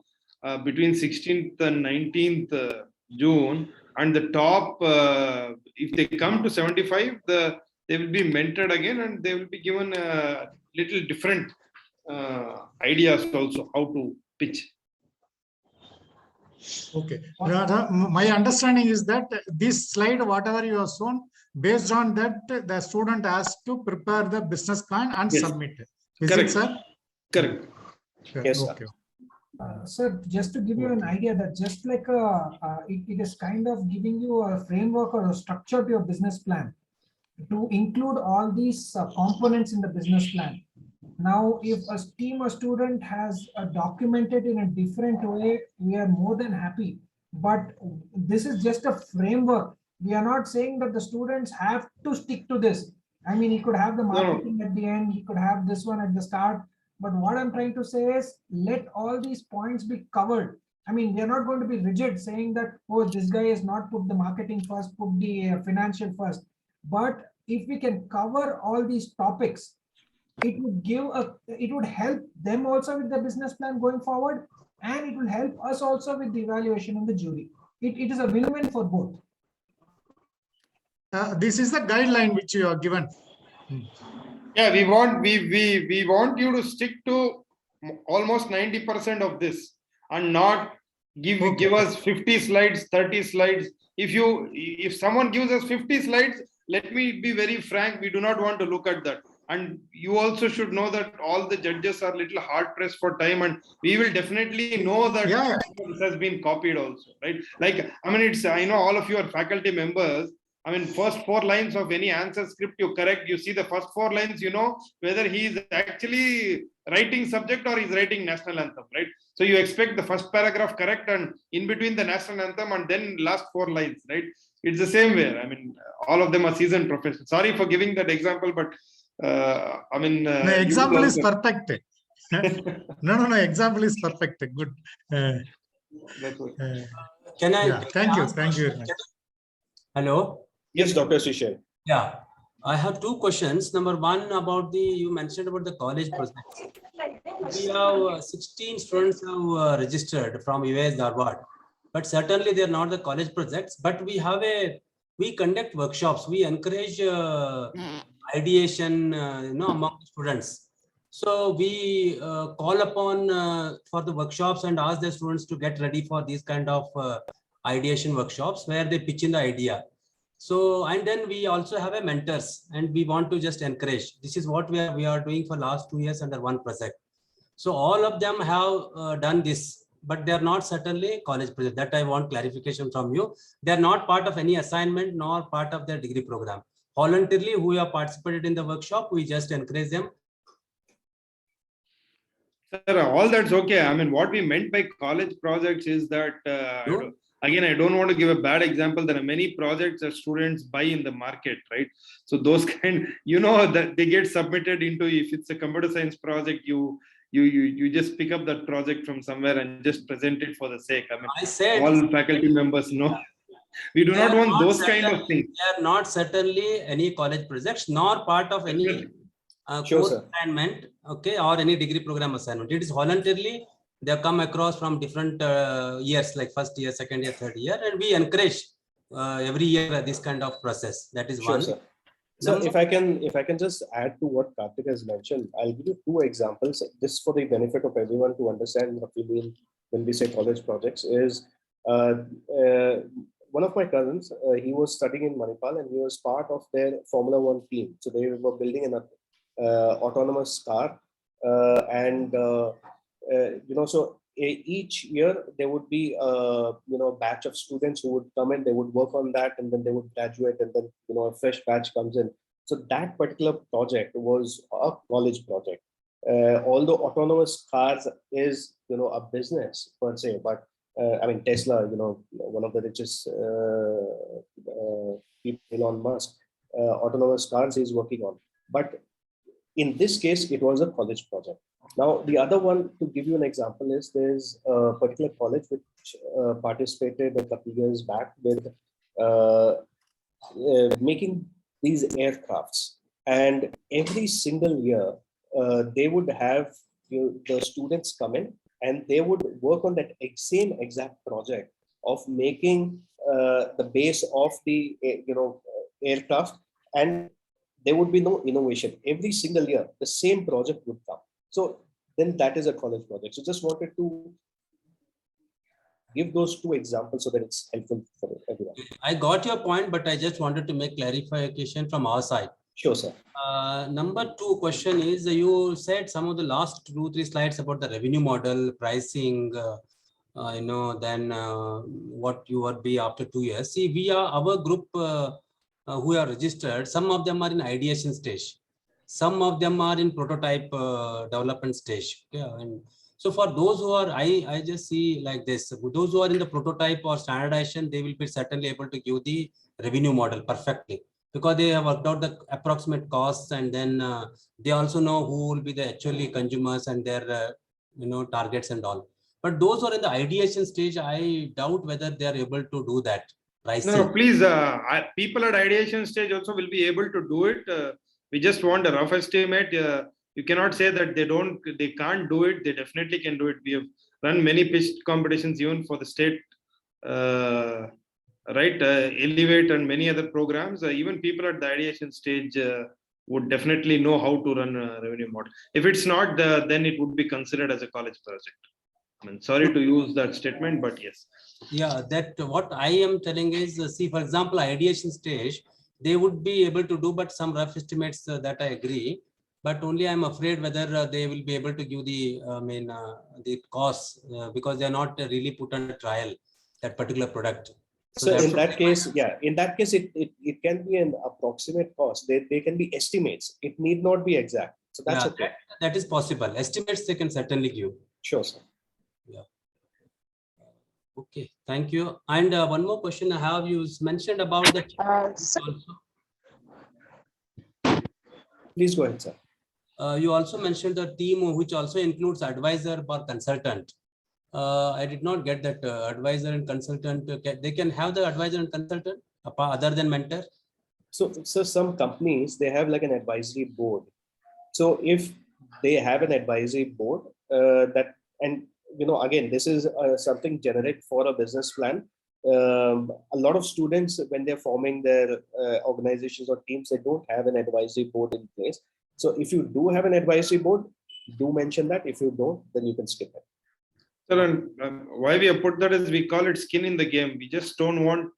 between 16th and 19th June, and the top if they come to 75, they will be mentored again, and they will be given a little different ideas also how to pitch. Okay. My understanding is that this slide, whatever you have shown, based on that, the student has to prepare the business plan and submit it. Is Correct. it, sir? Correct. Yes, okay. Sir, just to give you an idea that just like it is kind of giving you a framework or a structure to your business plan to include all these components in the business plan. Now, if a team or student has documented in a different way, we are more than happy. But this is just a framework. We are not saying that the students have to stick to this. I mean, he could have the marketing at the end, he could have this one at the start. But what I'm trying to say is, let all these points be covered. I mean, we are not going to be rigid saying that, oh, this guy has not put the marketing first, put the financial first. But if we can cover all these topics, it would help them also with the business plan going forward, and it will help us also with the evaluation in the jury. It is a win-win for both. This is the guideline which you are given. Yeah, we want you to stick to almost 90% of this and not give us 50 slides, 30 slides. If someone gives us 50 slides, let me be very frank, we do not want to look at that. And you also should know that all the judges are a little hard pressed for time, and we will definitely know that this has been copied also, right? Like, I mean, I know all of you are faculty members. I mean, first 4 lines of any answer script you correct, you see the first 4 lines, you know whether he is actually writing subject or he's writing national anthem, right? So you expect the first paragraph correct and in between the national anthem and then last 4 lines, right? It's the same way. I mean, all of them are seasoned professionals. Sorry for giving that example, but I mean, the example is perfect. No, example is perfect. Good. Can I? Thank you very much. Hello. Yes, Dr. Srishan. Yeah, I have 2 questions. Number 1 about you mentioned about the college projects. We have 16 students have registered from US Harvard, but certainly they are not the college projects. But we conduct workshops. We encourage ideation, among students. So we call upon for the workshops and ask the students to get ready for these kind of ideation workshops where they pitch in the idea. So, and then we also have a mentors, and we want to just encourage. This is what we are doing for last 2 years under one project. So all of them have done this, but they are not certainly college project. That I want clarification from you. They are not part of any assignment nor part of their degree program. Voluntarily, who have participated in the workshop, we just encourage them. Sir, all that's okay. I mean, what we meant by college projects is that, again, I don't want to give a bad example. There are many projects that students buy in the market, right? So those kind, that they get submitted into, if it's a computer science project, you you just pick up that project from somewhere and just present it for the sake. I mean, I said all faculty members know. We do they not are want not those kind of certain- things. They are not certainly any college projects, nor part of any Definitely. Sure, course sir. assignment, okay, or any degree program assignment. It is voluntarily. They have come across from different years, like first year, second year, third year, and we encourage every year this kind of process. That is Sure, one. sir. So Number- if I can just add to what Karthik has mentioned, I'll give you two examples. This for the benefit of everyone to understand what we mean when we say college projects. Is one of my cousins, he was studying in Manipal and he was part of their Formula One team. So they were building an autonomous car, so each year there would be a batch of students who would come in, they would work on that, and then they would graduate, and then a fresh batch comes in. So that particular project was a college project. Although autonomous cars is a business per se, but I mean Tesla, one of the richest people, Elon Musk, autonomous cars he's working on. But in this case, it was a college project. Now, the other one, to give you an example, is there's a particular college which participated a couple of years back with making these aircrafts. And every single year, they would have the students come in and they would work on that same exact project of making the base of the aircraft, and there would be no innovation. Every single year, the same project would come. So then that is a college project. So just wanted to give those two examples so that it's helpful for everyone. I got your point, but I just wanted to make clarification from our side. Sure, sir. Number two question is, you said some of the last 2-3 slides about the revenue model, pricing, then what you would be after 2 years. See, we are our group who are registered. Some of them are in ideation stage. Some of them are in prototype development stage. Okay? And so for those who are, I just see like this, those who are in the prototype or standardization, they will be certainly able to give the revenue model perfectly, because they have worked out the approximate costs, and then they also know who will be the actually consumers and their targets and all. But those who are in the ideation stage, I doubt whether they are able to do that. Pricing. No, please, people at ideation stage also will be able to do it. We just want a rough estimate. You cannot say that they can't do it. They definitely can do it. We have run many pitch competitions even for the state, Elevate and many other programs. Even people at the ideation stage would definitely know how to run a revenue model. If it's not, then it would be considered as a college project. I mean, sorry to use that statement, but yes. Yeah, that what I am telling is, see, for example, ideation stage, they would be able to do, but some rough estimates that I agree, but only I'm afraid whether they will be able to give the, the costs because they are not really put on trial, that particular product. So in that case, it can be an approximate cost. They can be estimates. It need not be exact. So that's okay. That is possible. Estimates they can certainly give. Sure, sir. Yeah. Okay, thank you. And one more question I have, you mentioned about the also. Please go ahead, sir. You also mentioned the team which also includes advisor or consultant. I did not get that advisor and consultant. They can have the advisor and consultant other than mentor. So some companies, they have like an advisory board. So if they have an advisory board again, this is something generic for a business plan. A lot of students, when they're forming their organizations or teams, they don't have an advisory board in place. So if you do have an advisory board, do mention that. If you don't, then you can skip it. So why we have put that is we call it skin in the game. We just don't want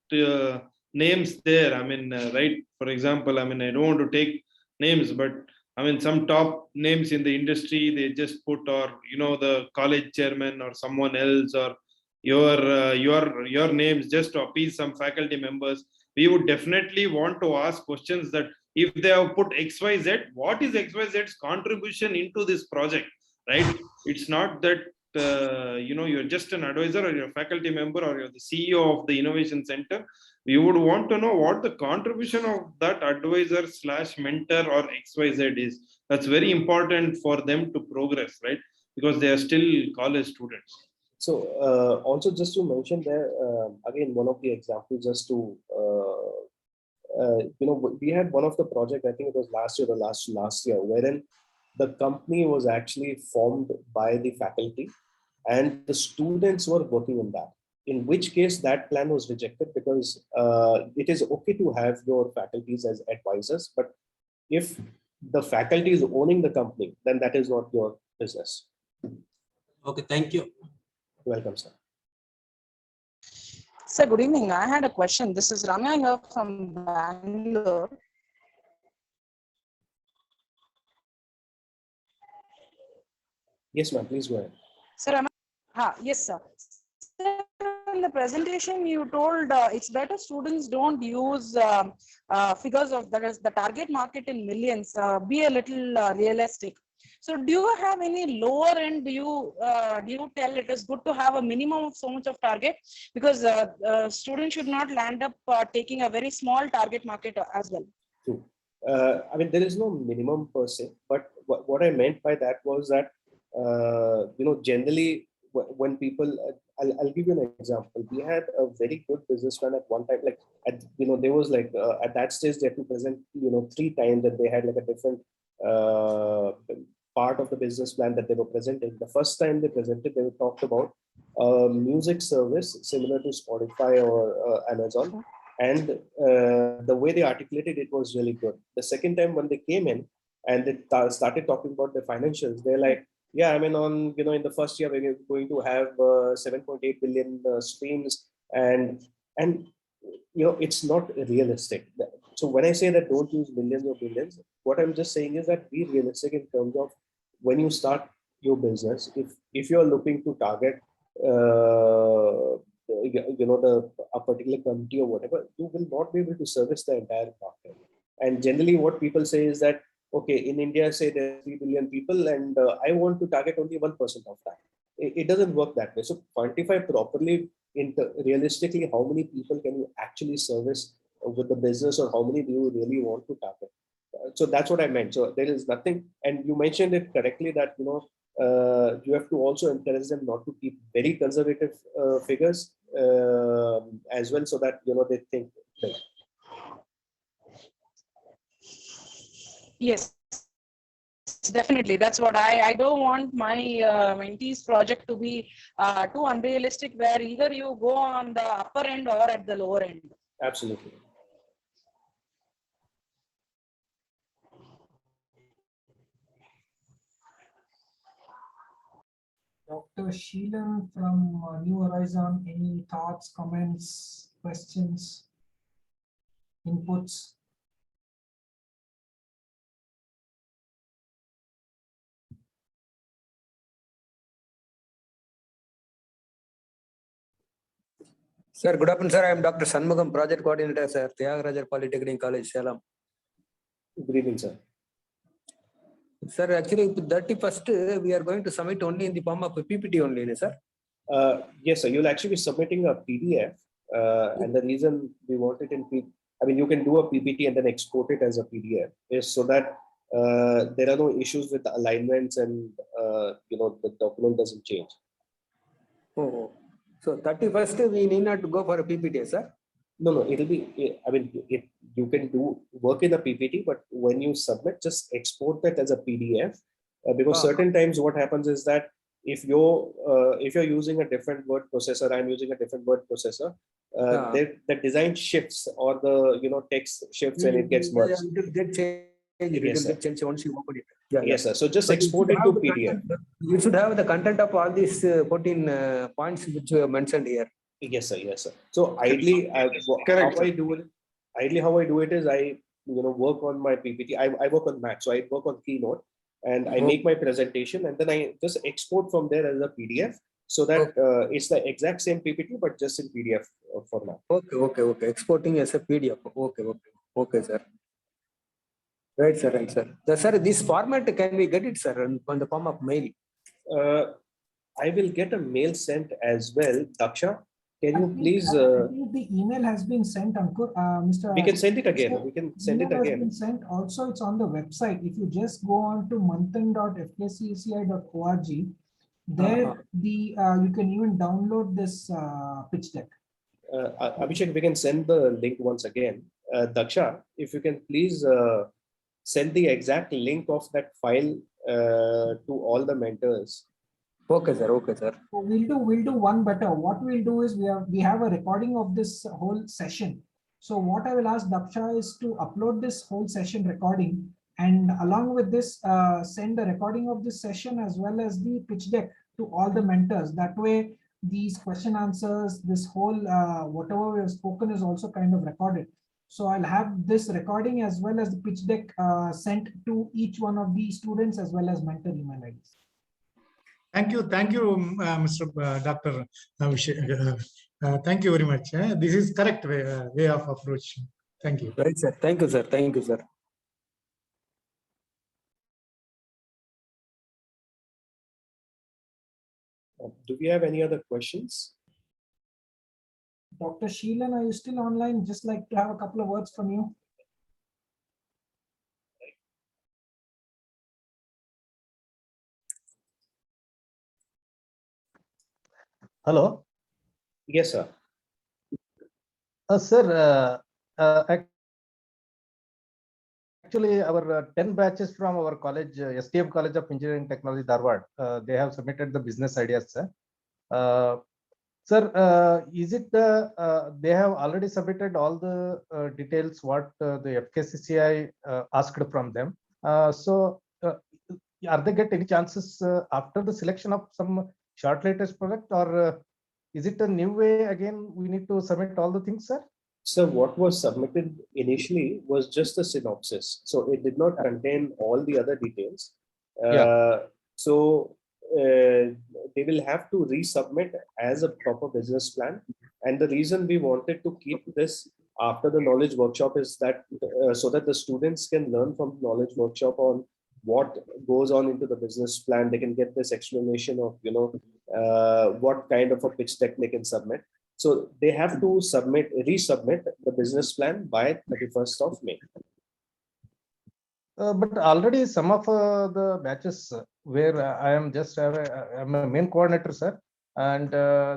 names there. I mean, right? For example, I mean, I don't want to take names, but I mean, some top names in the industry, they just put, or, the college chairman or someone else, or your names just to appease some faculty members. We would definitely want to ask questions that if they have put XYZ, what is XYZ's contribution into this project, right? It's not that, you're just an advisor or you're a faculty member or you're the CEO of the innovation center. We would want to know what the contribution of that advisor / mentor or XYZ is. That's very important for them to progress, right? because they are still college students. So also just to mention there, again, one of the examples just to, we had one of the project, I think it was last year or last year, wherein the company was actually formed by the faculty and the students were working on that. In which case that plan was rejected because it is okay to have your faculties as advisors, but if the faculty is owning the company, then that is not your business. Okay, thank you. Welcome, sir. Sir, good evening. I had a question. This is Ramya here from Bangalore. Yes, ma'am, please go ahead. Sir, yes, sir. Sir, in the presentation, you told it's better students don't use figures of that is the target market in millions. Be a little realistic. So, do you have any lower end? Do you tell it is good to have a minimum of so much of target, because students should not land up taking a very small target market as well. True. I mean, there is no minimum per se, but what I meant by that was that generally when people, I'll give you an example. We had a very good business plan at one time. Like there was like at that stage they had to present 3 times, that they had like a different part of the business plan that they were presenting. The first time they presented, they talked about music service similar to Spotify or Amazon, and the way they articulated it was really good. The second time when they came in and they started talking about the financials, they're like, yeah, I mean, in the first year we're going to have 7.8 billion streams, and it's not realistic. So when I say that don't use millions or billions, what I'm just saying is that be realistic in terms of when you start your business. If you're looking to target a particular community or whatever, you will not be able to service the entire market. And generally what people say is that, okay, in India, say there are 3 billion people and I want to target only 1% of that. It doesn't work that way. So quantify properly, realistically, how many people can you actually service with the business, or how many do you really want to target? So that's what I meant. So there is nothing, and you mentioned it correctly that, you have to also encourage them not to keep very conservative figures as well, so that, they think big. Yes, definitely. That's what I don't want my mentees project to be too unrealistic, where either you go on the upper end or at the lower end. Absolutely. Dr. Sheelan from New Horizon, any thoughts, comments, questions, inputs? Sir, good afternoon, sir. I am Dr. Sanmugam, Project Coordinator, sir, Tyagarajar Polytechnic College, Salem. Good evening, sir. Sir, actually, 31st, we are going to submit only in the form of a PPT only, sir. Yes, sir. You'll actually be submitting a PDF, and the reason we want it in you can do a PPT and then export it as a PDF, is so that there are no issues with the alignments and the document doesn't change. Oh, so 31st, we need not to go for a PPT, sir. No, it'll be, you can work in a PPT, but when you submit, just export that as a PDF, because certain times what happens is that if you're using a different word processor, I'm using a different word processor, the design shifts, or the text shifts, and it gets merged. Yes, sir. Once you open it. Yes, sir. So just export it to PDF. You should have the content of all these 14 points which you have mentioned here. Yes, sir. Yes, sir. So ideally, how I do it is I work on my PPT. I work on Mac, so I work on Keynote, and I make my presentation, and then I just export from there as a PDF, so that it's the exact same PPT but just in PDF format. Okay. Exporting as a PDF. Okay, sir. Right, sir. Sir, this format, can we get it, sir, on the form of mail? I will get a mail sent as well. Daksha, can you please? I think the email has been sent, Ankur. Mr. We can send it again. We can send it again. Has been sent. Also, it's on the website. If you just go on to manthan.fkcci.org, There, you can even download this pitch deck. Abhishek, we can send the link once again. Daksha, if you can please send the exact link of that file to all the mentors. Okay, sir. Okay, sir. So we'll do one better. What we'll do is we have a recording of this whole session. So what I will ask Daksha is to upload this whole session recording, and along with this, send the recording of this session as well as the pitch deck to all the mentors. That way, these question answers, this whole whatever we have spoken is also kind of recorded. So I'll have this recording as well as the pitch deck sent to each one of the students as well as mentor email IDs. Thank you, Mr. Dr. Abhishek. Thank you very much. This is correct way of approach. Thank you. Right, sir. Thank you, sir. Thank you, sir. Do we have any other questions? Dr. Sheelan, are you still online? Just like to have a couple of words from you. Hello. Yes, sir. Sir, actually, our 10 batches from our college, STM College of Engineering Technology, Dharwad, they have submitted the business ideas, sir. Sir, is it they have already submitted all the details what the FKCCI asked from them? So, are they get any chances after the selection of some short latest product, or is it a new way again? We need to submit all the things, sir. So what was submitted initially was just a synopsis. So it did not contain all the other details. So they will have to resubmit as a proper business plan. And the reason we wanted to keep this after the knowledge workshop is that so that the students can learn from the knowledge workshop on what goes on into the business plan. They can get this explanation of, what kind of a pitch deck they can submit. So they have to resubmit the business plan by 31st of May. But already some of the batches where I'm a main coordinator, sir, and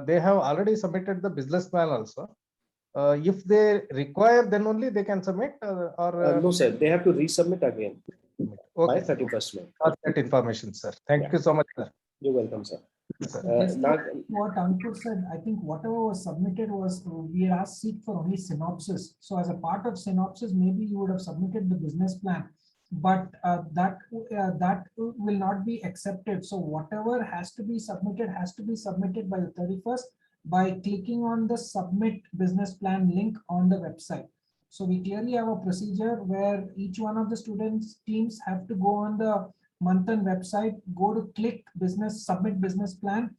they have already submitted the business plan also. If they require, then only they can submit, or no, sir, they have to resubmit again by 31st May. That information, sir. Thank you so much, sir. You're welcome, sir. What Ankur said, I think whatever was submitted was, we had asked seek for only synopsis. So as a part of synopsis, maybe you would have submitted the business plan, but that will not be accepted. So whatever has to be submitted by the 31st by clicking on the submit business plan link on the website. So we clearly have a procedure where each one of the students teams have to go on the Manthan website, go to click submit business plan,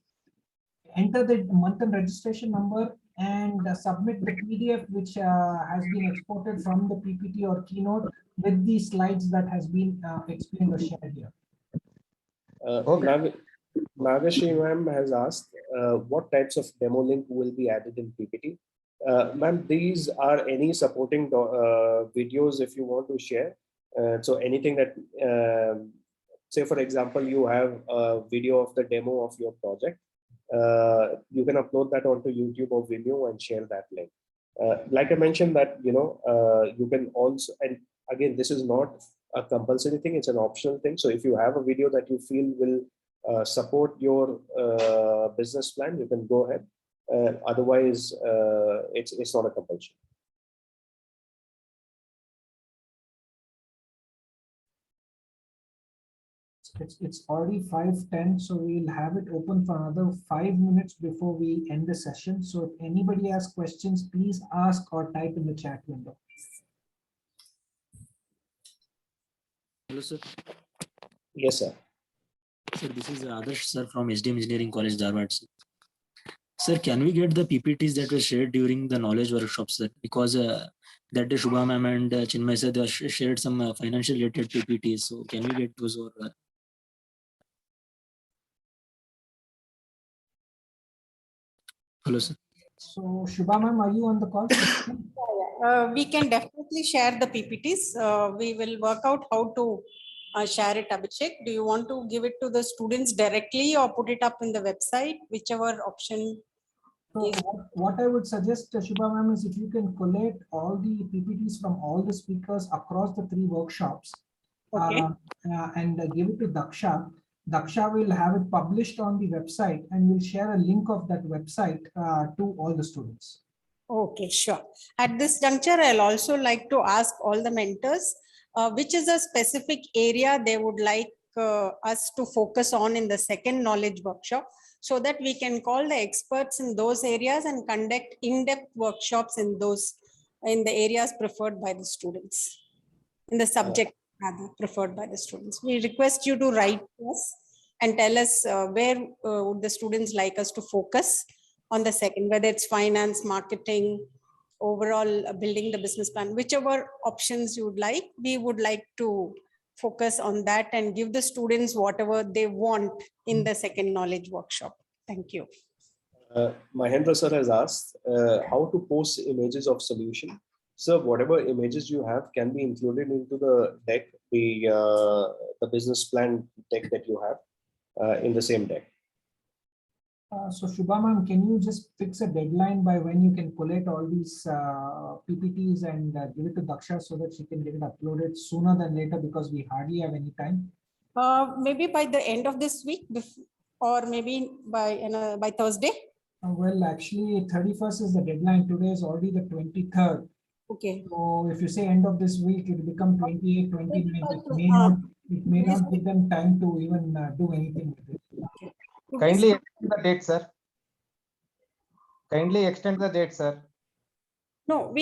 enter the Manthan registration number, and submit the PDF which has been exported from the PPT or keynote with the slides that has been explained or shared here. Nagashri ma'am has asked what types of demo link will be added in PPT. Ma'am, these are any supporting videos if you want to share. So anything that say, for example, you have a video of the demo of your project. You can upload that onto YouTube or Vimeo and share that link. Like I mentioned that, you can also, and again, this is not a compulsory thing, it's an optional thing. So if you have a video that you feel will support your business plan, you can go ahead. Otherwise, it's not a compulsion. It's already 5:10, so we'll have it open for another 5 minutes before we end the session. So if anybody has questions, please ask or type in the chat window. Hello, sir. Yes, sir. Sir, this is Adarsh, sir, from SDM Engineering College, Dharwad. Sir, can we get the PPTs that were shared during the knowledge workshops, sir? Because that day Shubha ma'am and Chinmay sir, they shared some financial related PPTs. So can we get those, or hello, sir. So Shubha ma'am, are you on the call? We can definitely share the PPTs. We will work out how to share it, Abhishek? Do you want to give it to the students directly or put it up in the website, whichever option? So what I would suggest, Shubha ma'am, is if you can collate all the PPTs from all the speakers across the 3 workshops, Okay. and give it to Daksha. Daksha will have it published on the website and will share a link of that website to all the students. Okay, sure. At this juncture, I'll also like to ask all the mentors, which is a specific area they would like us to focus on in the second knowledge workshop, so that we can call the experts in those areas and conduct in-depth workshops in the areas preferred by the students, in the subject rather preferred by the students. We request you to write to us and tell us where would the students like us to focus on the second, whether it's finance, marketing, overall building the business plan, whichever options you would like, we would like to focus on that and give the students whatever they want in the second knowledge workshop. Thank you. Mahendra sir has asked how to post images of solution. So whatever images you have can be included into the deck, the business plan deck that you have in the same deck. So Shubha ma'am, can you just fix a deadline by when you can collate all these PPTs and give it to Daksha so that she can get it uploaded sooner than later, because we hardly have any time? Maybe by the end of this week, or maybe by Thursday. Well, actually 31st is the deadline. Today is already the 23rd. Okay. So if you say end of this week, it will become 28, 29. It may not give them time to even do anything with it. Okay. Kindly extend the date, sir. Kindly extend the date, sir. No,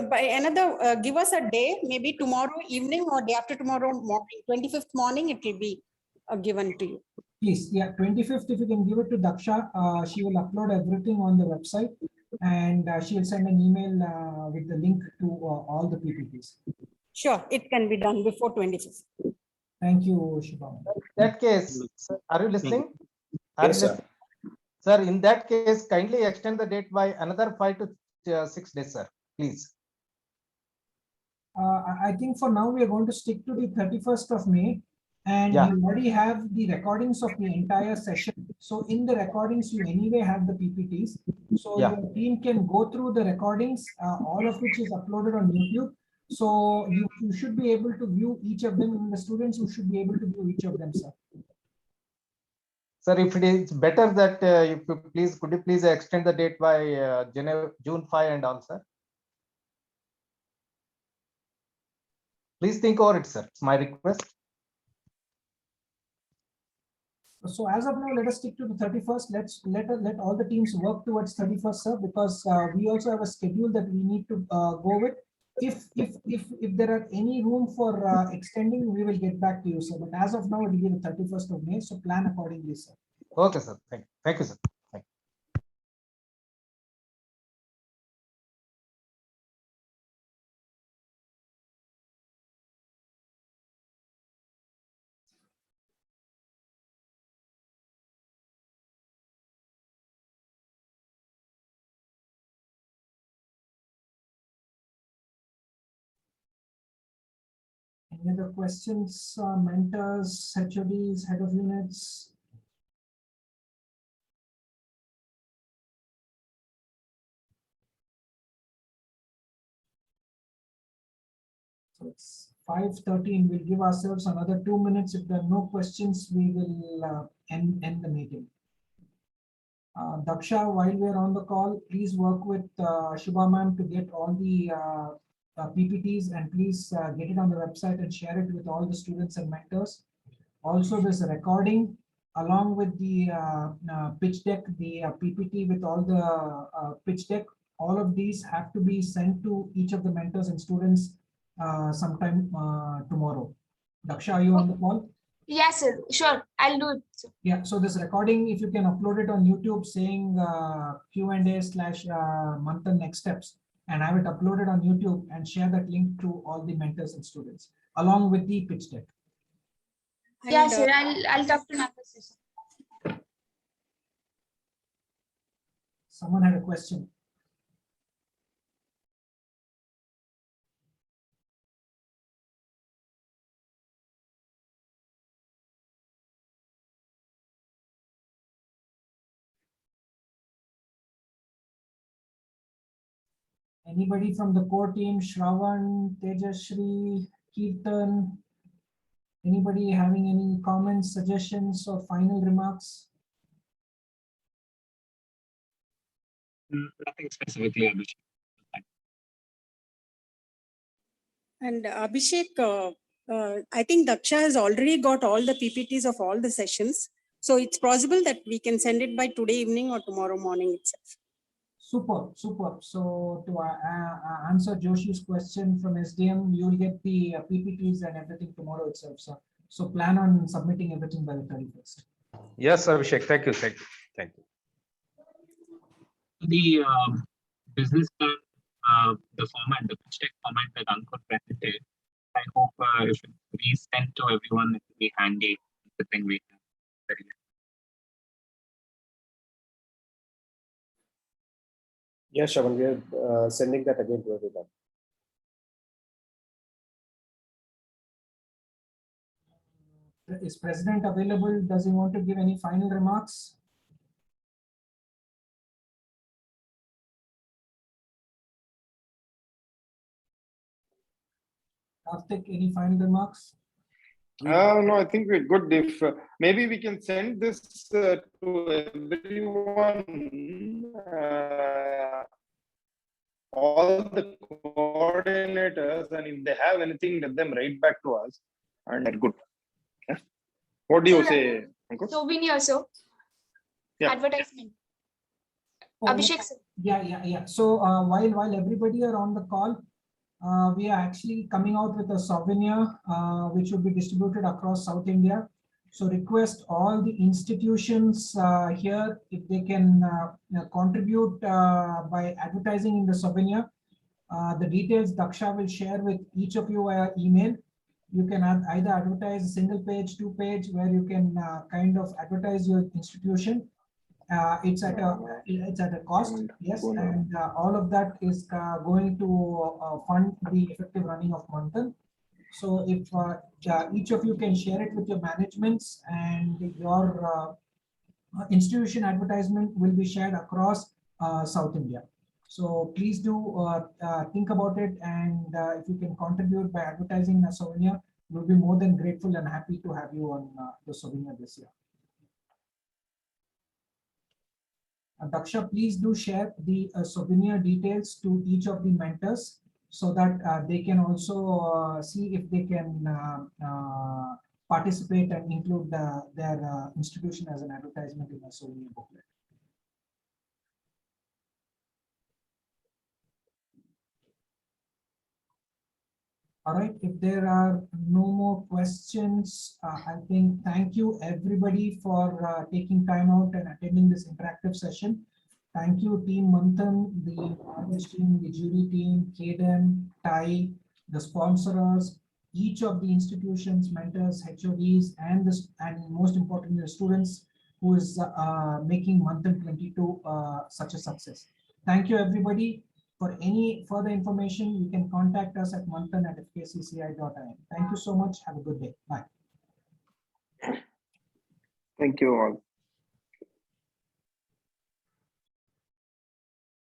by another, give us a day, maybe tomorrow evening or day after tomorrow morning, 25th morning, it will be given to you. Please, yeah, 25th, if you can give it to Daksha, she will upload everything on the website, and she will send an email with the link to all the PPTs. Sure, it can be done before 25th. Thank you, Shubham. In that case, sir, are you listening? Yes, sir. Sir, in that case, kindly extend the date by another 5 to 6 days, sir, please. I think for now we are going to stick to the 31st of May, and Yeah. you already have the recordings of the entire session. So in the recordings, you anyway have the PPTs. So Yeah. your team can go through the recordings, all of which is uploaded on YouTube. So you should be able to view each of them, and the students who should be able to view each of them, sir. Sir, if it is better that could you please extend the date by June 5 and all, sir? Please think over it, sir. It's my request. So as of now, let us stick to the 31st. Let all the teams work towards 31st, sir, because we also have a schedule that we need to go with. If there are any room for extending, we will get back to you, sir. But as of now, it will be the 31st of May. So plan accordingly, sir. Okay, sir. Thank you, sir. Thank you. Any other questions, mentors, HODs, head of units? So it's 5:13. We'll give ourselves another 2 minutes. If there are no questions, we will end the meeting. Daksha, while we are on the call, please work with Shubha ma'am to get all the PPTs, and please get it on the website and share it with all the students and mentors. Also, there's a recording along with the pitch deck, the PPT with all the pitch deck. All of these have to be sent to each of the mentors and students sometime tomorrow. Daksha, are you on the call? Yes, sir. Sure, I'll do it. Sir. Yeah, so this recording, if you can upload it on YouTube saying Q&A/Manthan next steps, and have it uploaded on YouTube and share that link to all the mentors and students along with the pitch deck. Yes, sir. I'll talk to Nandha. Someone had a question. Anybody from the core team, Shravan, Tejashri, Kirtan? Anybody having any comments, suggestions, or final remarks? Nothing specifically, Abhishek. And Abhishek, I think Daksha has already got all the PPTs of all the sessions. So it's possible that we can send it by today evening or tomorrow morning itself. Super, super. So to answer Joshi's question from SDM, you will get the PPTs and everything tomorrow itself, sir. So plan on submitting everything by the 31st. Yes, Abhishek. Thank you. Thank you. Thank you. The business plan, the format, the pitch deck format that Ankur presented, I hope if we send to everyone, it will be handy. The thing we have. Very good. Yeah, Shravan, we are sending that again to everyone. Is President available? Does he want to give any final remarks? Karthik, any final remarks? No, I think we're good. If maybe we can send this to everyone, all the coordinators, and if they have anything, let them write back to us. And they're good. Yeah. What do you say, Ankur? Souvenir, sir. Yeah. Advertisement. Oh, Abhishek, sir. Yeah. So while everybody are on the call, we are actually coming out with a souvenir which will be distributed across South India. So request all the institutions here if they can contribute by advertising in the souvenir. The details Daksha will share with each of you via email. You can either advertise a single page, 2 page, where you can kind of advertise your institution. It's at a cost, yes, and all of that is going to fund the effective running of Manthan. So if each of you can share it with your managements, and your institution advertisement will be shared across South India. So please do think about it, and if you can contribute by advertising a souvenir, we'll be more than grateful and happy to have you on the souvenir this year. Daksha, please do share the souvenir details to each of the mentors so that they can also see if they can participate and include their institution as an advertisement in a souvenir booklet. All right, if there are no more questions, I think thank you everybody for taking time out and attending this interactive session. Thank you, Team Manthan, the knowledge team, the jury team, Kaden, Tai, the sponsors, each of the institutions, mentors, HODs, and most importantly, the students who is making MANTHAN-2022 such a success. Thank you, everybody. For any further information, you can contact us at manthan@fkcci.in. Thank you so much. Have a good day. Bye. Thank you all.